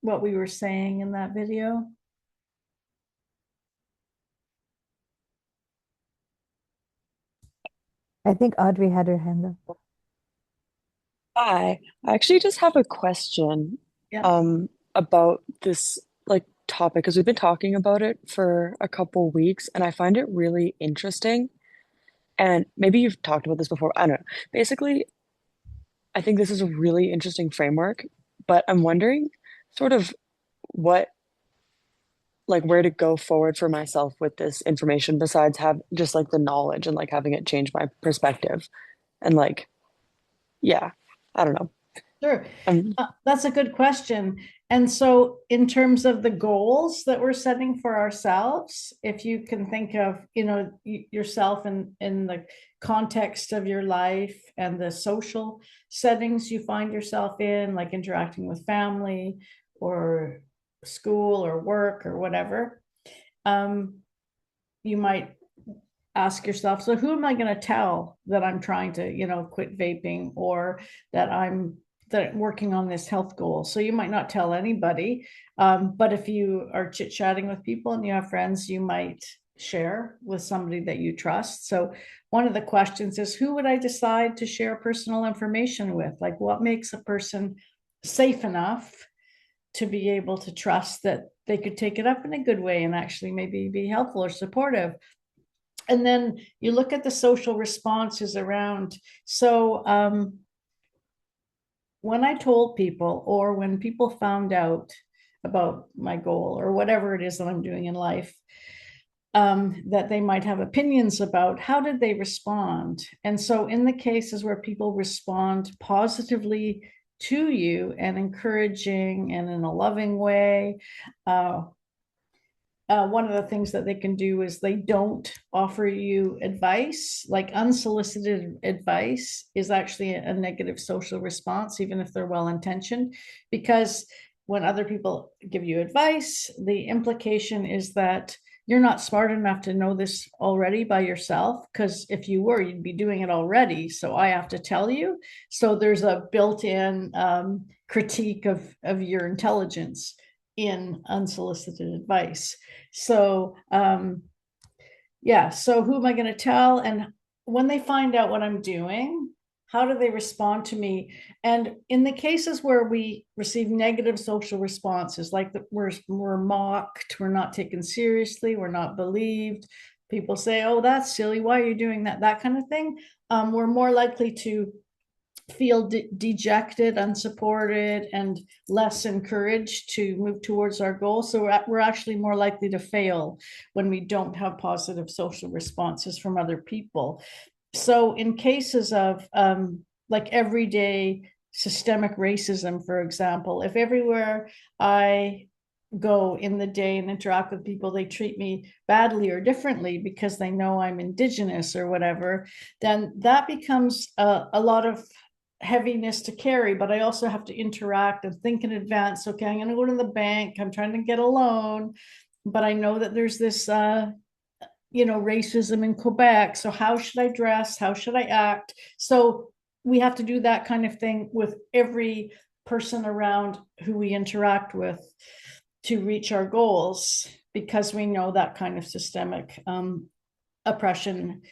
what we were saying in that video? I think Audrey had her hand up. Hi, I actually just have a question Yeah. about this like topic because we've been talking about it for a couple weeks and I find it really interesting. And maybe you've talked about this before. I don't know. Basically, I think this is a really interesting framework, but I'm wondering sort of what like where to go forward for myself with this information besides have just like the knowledge and like having it change my perspective. And like, yeah, I don't know. Sure. Um, That's a good question. And so, in terms of the goals that we're setting for ourselves, if you can think of, yourself in the context of your life and the social settings you find yourself in, like interacting with family or school or work or whatever, you might ask yourself, so who am I going to tell that I'm trying to, quit vaping, or that I'm working on this health goal? So you might not tell anybody, but if you are chit-chatting with people and you have friends, you might share with somebody that you trust. So one of the questions is, who would I decide to share personal information with? Like, what makes a person safe enough to be able to trust that they could take it up in a good way and actually maybe be helpful or supportive? And then you look at the social responses around. So when I told people, or when people found out about my goal or whatever it is that I'm doing in life, that they might have opinions about, how did they respond? And so in the cases where people respond positively to you and encouraging and in a loving way, one of the things that they can do is they don't offer you advice. Like, unsolicited advice is actually a negative social response, even if they're well intentioned, because when other people give you advice, the implication is that you're not smart enough to know this already by yourself, because if you were, you'd be doing it already. So I have to tell you. So there's a built-in critique of your intelligence in unsolicited advice. So, yeah, so who am I going to tell? And when they find out what I'm doing, how do they respond to me? And in the cases where we receive negative social responses, like we're mocked, we're not taken seriously, we're not believed, people say, oh, that's silly, why are you doing that? That kind of thing. We're more likely to feel dejected, unsupported, and less encouraged to move towards our goal. So we're actually more likely to fail when we don't have positive social responses from other people. So in cases of like everyday systemic racism, for example, if everywhere I go in the day and interact with people, they treat me badly or differently because they know I'm Indigenous or whatever, then that becomes a lot of heaviness to carry. But I also have to interact and think in advance. Okay, I'm going to go to the bank, I'm trying to get a loan, but I know that there's this racism in Quebec, so how should I dress, how should I act? So we have to do that kind of thing with every person around who we interact with to reach our goals, because we know that kind of systemic oppression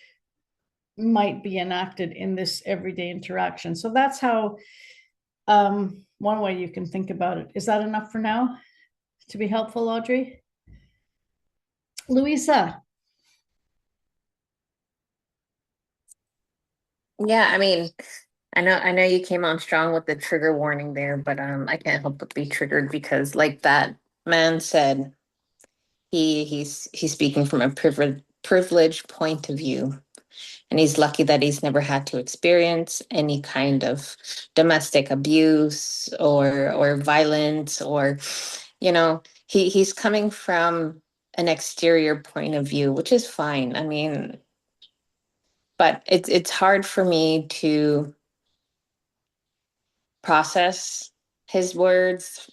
might be enacted in this everyday interaction. So that's how one way you can think about it. Is that enough for now to be helpful, Audrey? Louisa? Yeah, I mean, I know you came on strong with the trigger warning there, but I can't help but be triggered because, like that man said, he's speaking from a privileged point of view, and he's lucky that he's never had to experience any kind of domestic abuse or violence, or he's coming from an exterior point of view, which is fine. I mean, but it's hard for me to process his words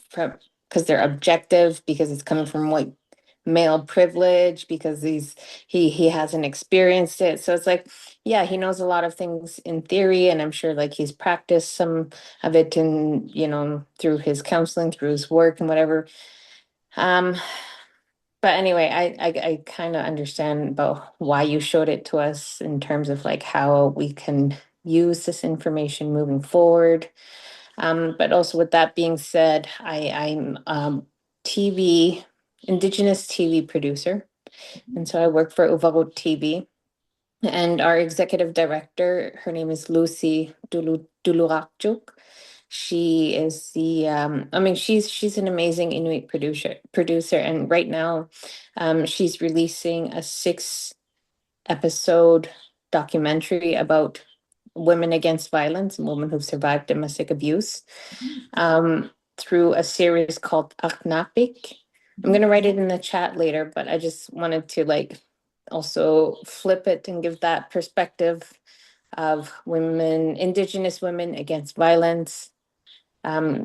from, because they're objective, because it's coming from what male privilege because he hasn't experienced it. So it's like, yeah, he knows a lot of things in theory, and I'm sure like he's practiced some of it in, through his counseling, through his work and whatever. Um, but anyway, I kind of understand about why you showed it to us in terms of like how we can use this information moving forward. But also with that being said, I'm TV, Indigenous TV producer. And so I work for Uvagot TV. And our executive director, her name is Lucy Dulurakjuk. She is she's an amazing Inuit producer. And right now, she's releasing a 6-episode documentary about women against violence and women who've survived domestic abuse, through a series called Aknapik. I'm going to write it in the chat later, but I just wanted to like also flip it and give that perspective of women, Indigenous women against violence.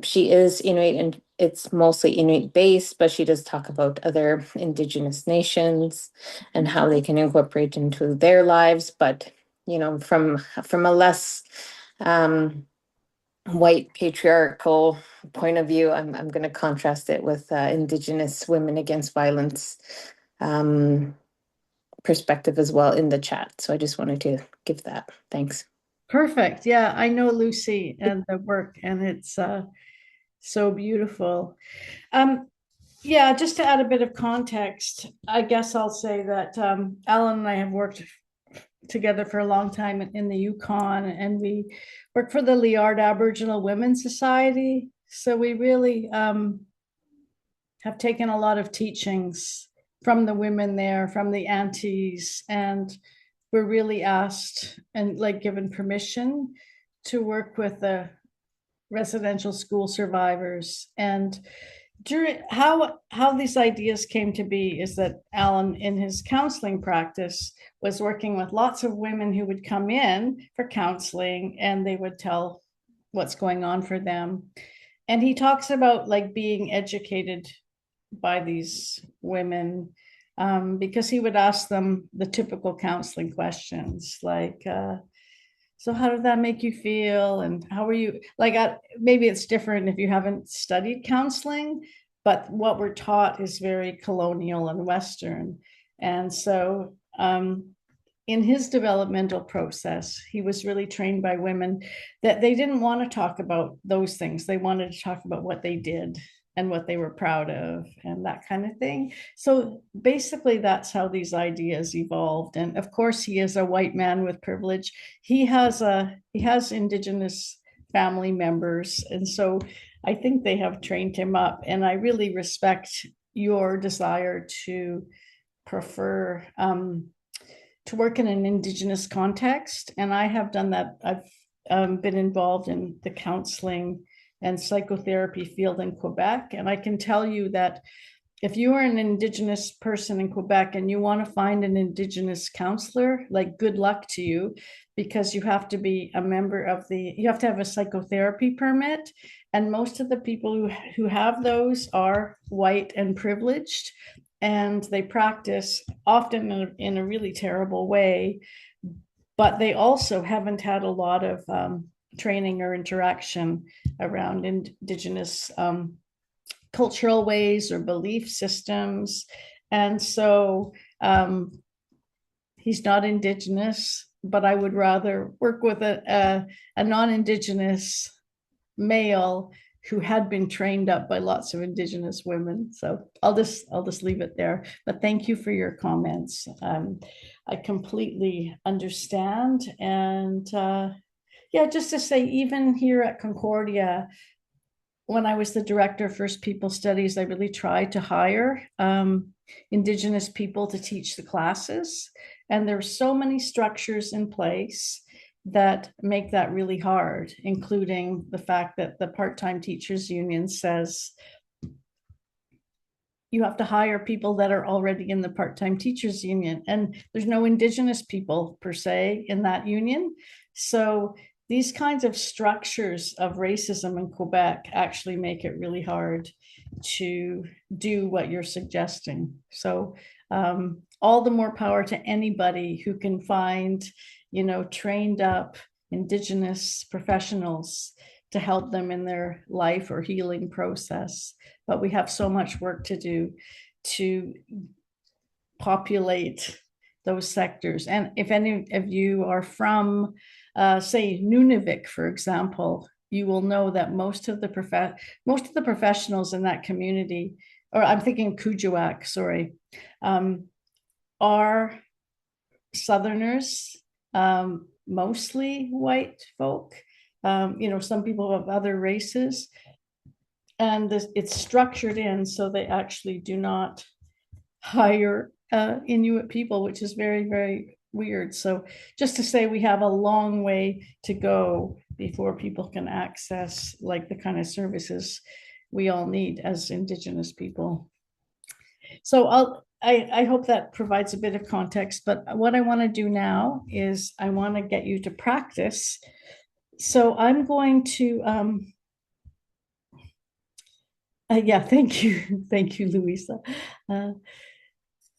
She is Inuit and it's mostly Inuit based, but she does talk about other Indigenous nations and how they can incorporate into their lives. But, from a less white patriarchal point of view, I'm going to contrast it with Indigenous women against violence perspective as well in the chat. So I just wanted to give that. Thanks. Perfect. Yeah, I know Lucy and the work, and it's so beautiful. Yeah, just to add a bit of context, I guess I'll say that Alan and I have worked together for a long time in the Yukon, and we work for the Liard Aboriginal Women's Society. So we really have taken a lot of teachings from the women there, from the aunties, and we're really asked and like given permission to work with the residential school survivors. And during how these ideas came to be is that Alan, in his counseling practice, was working with lots of women who would come in for counseling, and they would tell what's going on for them. And he talks about like being educated by these women, because he would ask them the typical counseling questions like, so how did that make you feel? And how are you? Like, maybe it's different if you haven't studied counseling, but what we're taught is very colonial and Western. And so, in his developmental process, he was really trained by women that they didn't want to talk about those things. They wanted to talk about what they did and what they were proud of and that kind of thing. So basically, that's how these ideas evolved. And of course, he is a white man with privilege. He has Indigenous family members, and so I think they have trained him up. And I really respect your desire to prefer to work in an Indigenous context. And I have done that. I've been involved in the counseling and psychotherapy field in Quebec. And I can tell you that if you are an Indigenous person in Quebec and you want to find an Indigenous counselor, like good luck to you, because you have to be a member of you have to have a psychotherapy permit. And most of the people who have those are white and privileged, and they practice often in a really terrible way, but they also haven't had a lot of training or interaction around Indigenous cultural ways or belief systems. And so he's not Indigenous, but I would rather work with a non-Indigenous male who had been trained up by lots of Indigenous women. So I'll just leave it there. But thank you for your comments. I completely understand. And yeah, just to say, even here at Concordia, when I was the director of First People Studies, I really tried to hire Indigenous people to teach the classes. And there are so many structures in place that make that really hard, including the fact that the part-time teachers union says you have to hire people that are already in the part-time teachers union, and there's no Indigenous people per se in that union. So these kinds of structures of racism in Quebec actually make it really hard to do what you're suggesting. So all the more power to anybody who can find, trained up Indigenous professionals to help them in their life or healing process. But we have so much work to do to populate those sectors. And if any of you are from, say, Nunavik, for example, you will know that most of the professionals in that community, or I'm thinking Kuujjuaq, sorry, are Southerners, mostly white folk. Some people of other races, and it's structured in so they actually do not hire Inuit people, which is very, very weird. So just to say, we have a long way to go before people can access like the kind of services we all need as Indigenous people. So I hope that provides a bit of context, but what I want to do now is I want to get you to practice. So I'm going to, yeah, thank you. Thank you, Louisa.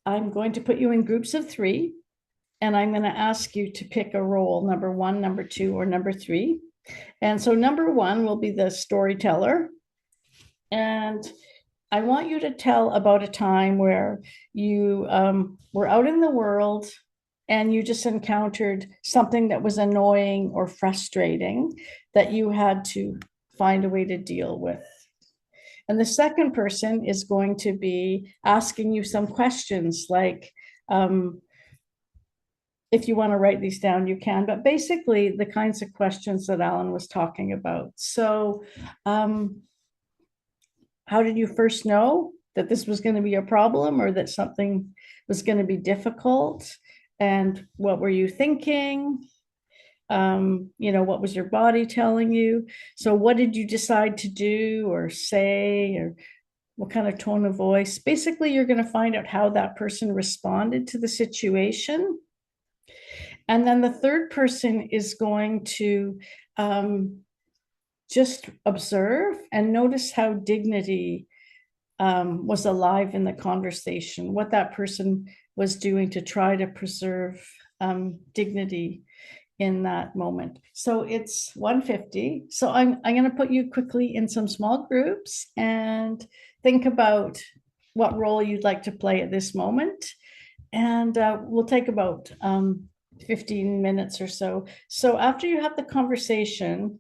I'm going to put you in groups of 3, and I'm going to ask you to pick a role, number 1, number 2, or number 3. And so number 1 will be the storyteller. And I want you to tell about a time where you were out in the world and you just encountered something that was annoying or frustrating that you had to find a way to deal with. And the second person is going to be asking you some questions like, if you want to write these down, you can, but basically the kinds of questions that Alan was talking about. So, how did you first know that this was going to be a problem or that something was going to be difficult? And what were you thinking? What was your body telling you? So what did you decide to do or say, or what kind of tone of voice? Basically, you're going to find out how that person responded to the situation. And then the third person is going to just observe and notice how dignity was alive in the conversation, what that person was doing to try to preserve dignity in that moment. So it's 1:50. So I'm going to put you quickly in some small groups and think about what role you'd like to play at this moment. And we'll take about 15 minutes or so. So after you have the conversation,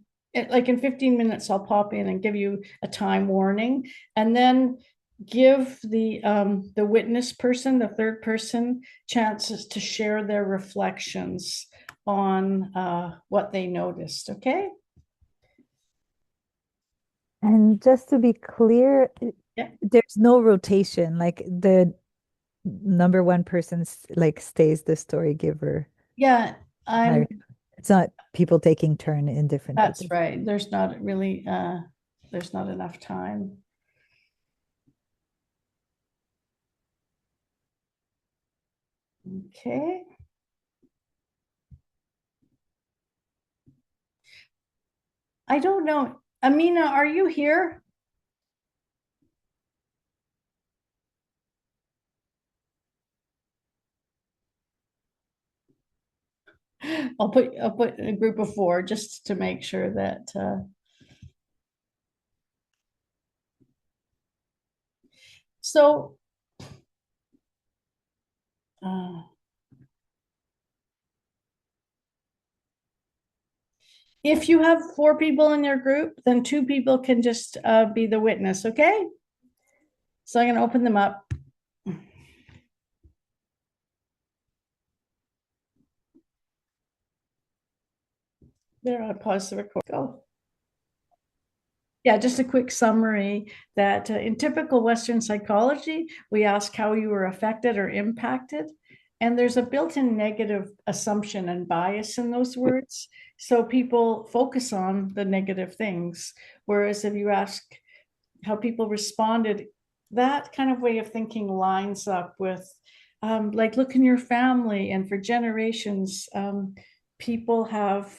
like in 15 minutes, I'll pop in and give you a time warning, and then give the witness person, the third person, chances to share their reflections on what they noticed. Okay. And just to be clear, Yeah. there's no rotation. Like the number 1 person like stays the story giver. Yeah, it's not people taking turn in different. That's right. There's not really there's not enough time. Okay. I don't know. Amina, are you here? I'll put a group of 4 just to make sure that so if you have 4 people in your group, then 2 people can just be the witness, okay? So I'm going to open them up. There, I'll pause the record. Go. Yeah, just a quick summary that in typical Western psychology, we ask how you were affected or impacted. And there's a built-in negative assumption and bias in those words. So people focus on the negative things. Whereas if you ask how people responded, that kind of way of thinking lines up with like, look in your family, and for generations, people have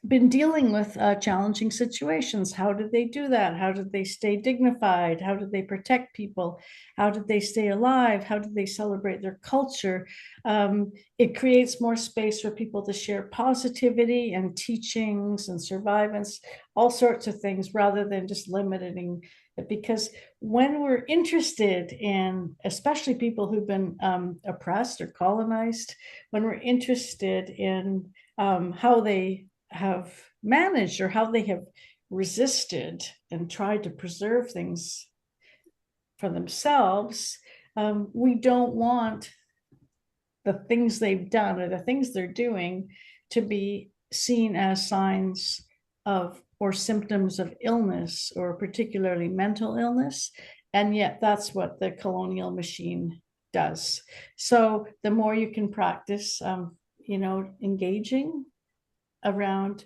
been dealing with challenging situations. How did they do that? How did they stay dignified? How did they protect people? How did they stay alive? How did they celebrate their culture? It creates more space for people to share positivity and teachings and survivance, all sorts of things, rather than just limiting it. Because when we're interested in, especially people who've been oppressed or colonized, when we're interested in how they have managed or how they have resisted and tried to preserve things for themselves, we don't want the things they've done or the things they're doing to be seen as signs of or symptoms of illness, or particularly mental illness. And yet that's what the colonial machine does. So the more you can practice, engaging around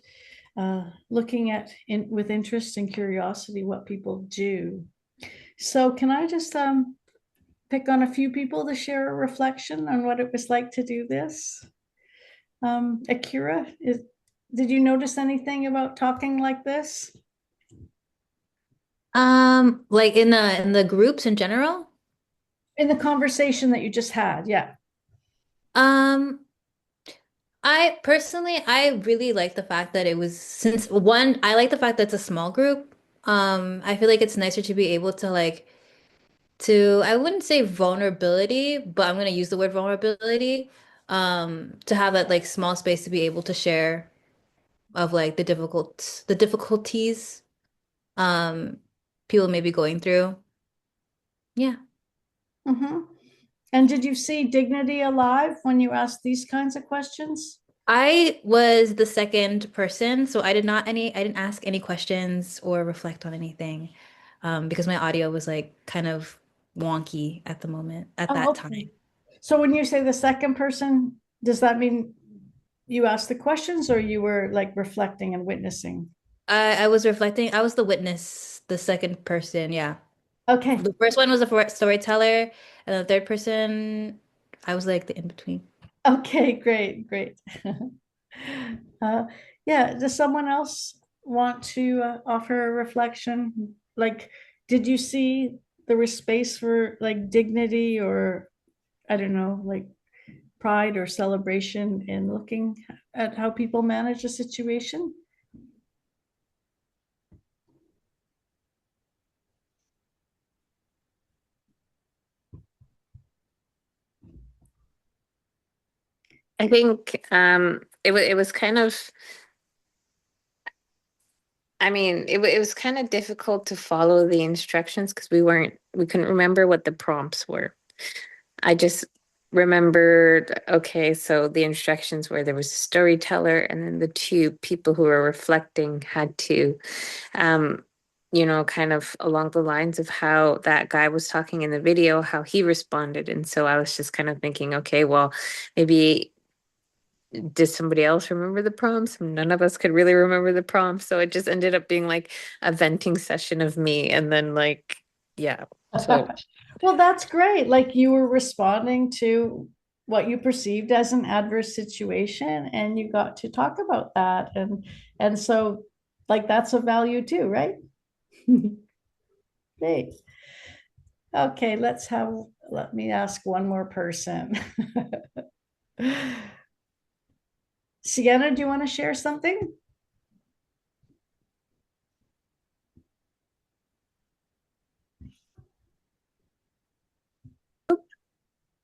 looking at with interest and curiosity what people do. So can I just pick on a few people to share a reflection on what it was like to do this? Akira, did you notice anything about talking like this? Like in the groups in general? In the conversation that you just had, yeah. Um, I really like the fact that it was since one, I like the fact that it's a small group. I feel like it's nicer to be able to I wouldn't say vulnerability, but I'm gonna use the word vulnerability, to have that like small space to be able to share of like the difficulties, um, people may be going through. Yeah. Mm-hmm. And did you see dignity alive when you asked these kinds of questions? I was the second person, so I didn't ask any questions or reflect on anything, because my audio was like kind of wonky at the moment, at Oh, that okay. time. So when you say the second person, does that mean you asked the questions or you were like reflecting and witnessing? I was reflecting. I was the witness, the second person. Yeah. Okay. The first one was a storyteller, and the third person, I was like the in between. Okay, great, great. Uh, yeah, does someone else want to offer a reflection? Like, did you see there was space for like dignity or I don't know, like pride or celebration in looking at how people manage a situation? I think it was kind of, I mean, it was kind of difficult to follow the instructions because we couldn't remember what the prompts were. I just remembered, okay, so the instructions were there was a storyteller, and then the two people who were reflecting had to, um, kind of along the lines of how that guy was talking in the video, how he responded. And so I was just kind of thinking, okay, well, maybe did somebody else remember the prompts? None of us could really remember the prompts. So it just ended up being like a venting session of me. And then yeah. So Well, that's great. Like you were responding to what you perceived as an adverse situation and you got to talk about that. And so like that's a value too, right? Great. Okay, let me ask one more person. Sienna, do you want to share something?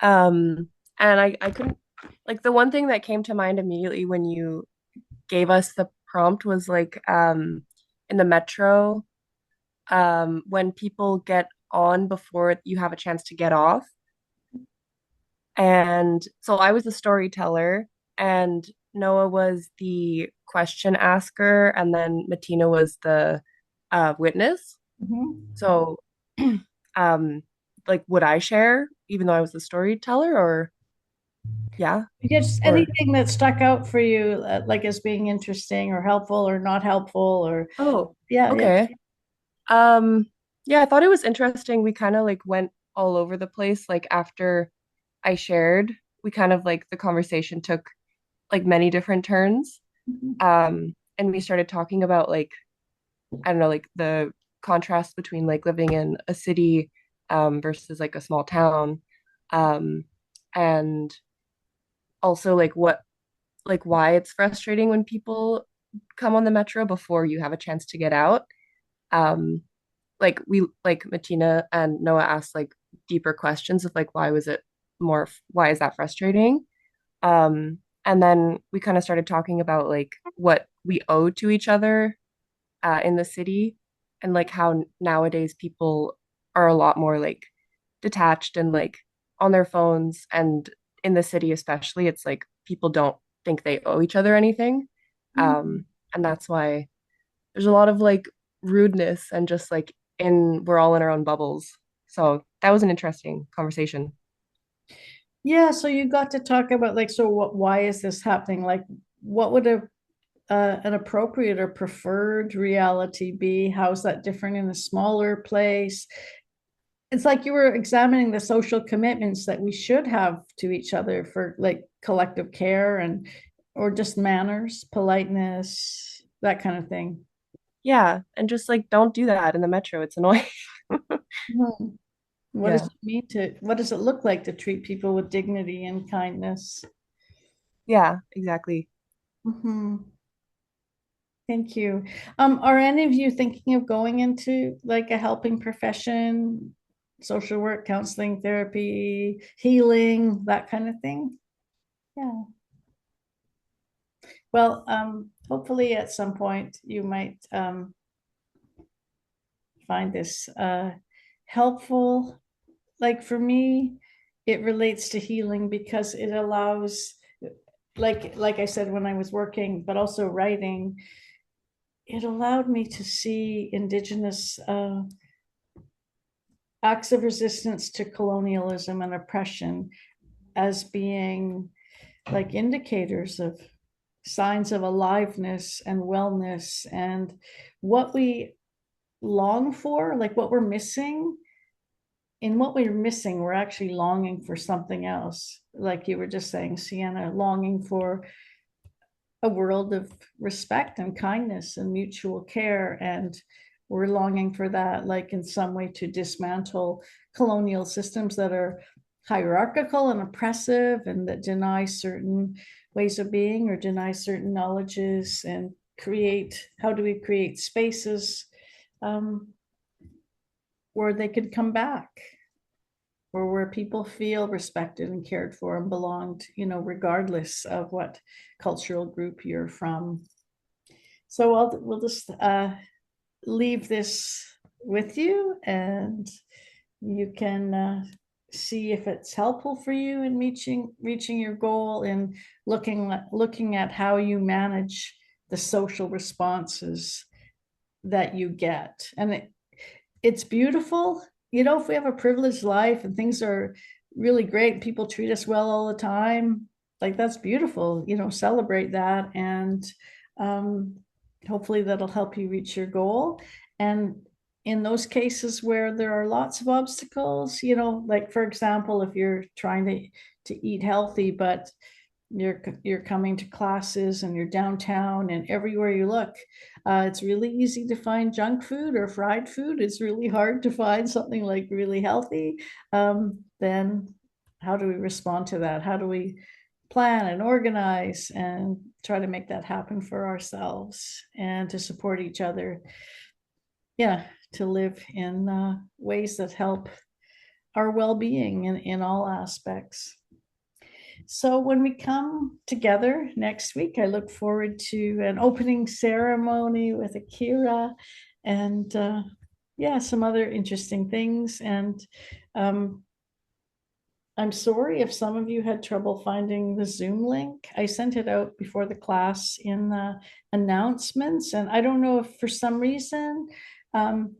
And I couldn't, like, the one thing that came to mind immediately when you gave us the prompt was like in the metro, when people get on before you have a chance to get off. And so I was the storyteller, and Noah was the question asker, and then Matina was the witness. Mhm. So, um, like, would I share even though I was the storyteller, or yeah, Just or anything that stuck out for you, like as being interesting or helpful or not helpful, or oh, yeah, yeah. okay. Um, yeah, I thought it was interesting. We kind of like went all over the place. Like after I shared, we kind of like the conversation took like many different turns. Mhm. and we started talking about like, I don't know, like the contrast between like living in a city versus like a small town. Um, and also like why it's frustrating when people come on the metro before you have a chance to get out. Um, like we like Martina and Noah asked like deeper questions of like why is that frustrating? And then we kind of started talking about like what we owe to each other in the city and like how nowadays people are a lot more like detached and like on their phones, and in the city especially it's like people don't think they owe each other anything. Mhm. And that's why there's a lot of like rudeness and just like we're all in our own bubbles. So that was an interesting conversation. Yeah, so you got to talk about like, so why is this happening? Like, what would an appropriate or preferred reality be? How's that different in a smaller place? It's like you were examining the social commitments that we should have to each other for like collective care and or just manners, politeness, that kind of thing. Yeah, and just like don't do that in the metro. It's annoying. Mhm. What does Yeah. it mean what does it look like to treat people with dignity and kindness? Yeah, exactly. Mhm. Thank you. Are any of you thinking of going into like a helping profession, social work, counseling, therapy, healing, that kind of thing? Yeah. Well, hopefully at some point you might find this helpful. Like for me, it relates to healing because it allows, like I said when I was working, but also writing, it allowed me to see Indigenous acts of resistance to colonialism and oppression as being like indicators of signs of aliveness and wellness and what we long for, like what we're missing. In what we're missing, we're actually longing for something else. Like you were just saying, Sienna, longing for a world of respect and kindness and mutual care. And we're longing for that, like in some way, to dismantle colonial systems that are hierarchical and oppressive and that deny certain ways of being or deny certain knowledges and create, how do we create spaces um, where they could come back, or where people feel respected and cared for and belonged, regardless of what cultural group you're from. So we'll just leave this with you, and you can see if it's helpful for you in reaching your goal and looking at how you manage the social responses that you get. And it's beautiful. If we have a privileged life and things are really great, people treat us well all the time, like that's beautiful, celebrate that. And um, hopefully that'll help you reach your goal. And in those cases where there are lots of obstacles, like for example, if you're trying to eat healthy, but you're coming to classes and you're downtown and everywhere you look, it's really easy to find junk food or fried food. It's really hard to find something like really healthy. Then how do we respond to that? How do we plan and organize and try to make that happen for ourselves and to support each other? Yeah, to live in ways that help our well-being in all aspects. So when we come together next week, I look forward to an opening ceremony with Akira and yeah, some other interesting things. And um, I'm sorry if some of you had trouble finding the Zoom link. I sent it out before the class in the announcements, and I don't know if for some reason um,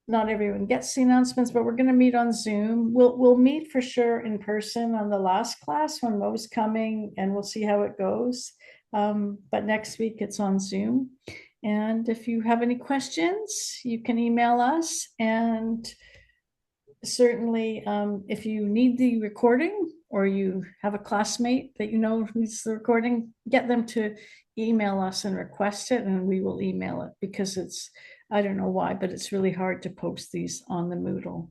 not everyone gets the announcements, but we're going to meet on Zoom. We'll meet for sure in person on the last class when Mo's coming, and we'll see how it goes. But next week it's on Zoom. And if you have any questions, you can email us. And certainly, if you need the recording or you have a classmate that you know needs the recording, get them to email us and request it, and we will email it, because it's, I don't know why, but it's really hard to post these on the Moodle.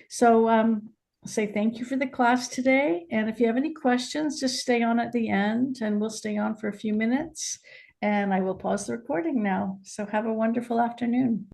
So say thank you for the class today. And if you have any questions, just stay on at the end, and we'll stay on for a few minutes. And I will pause the recording now. So have a wonderful afternoon.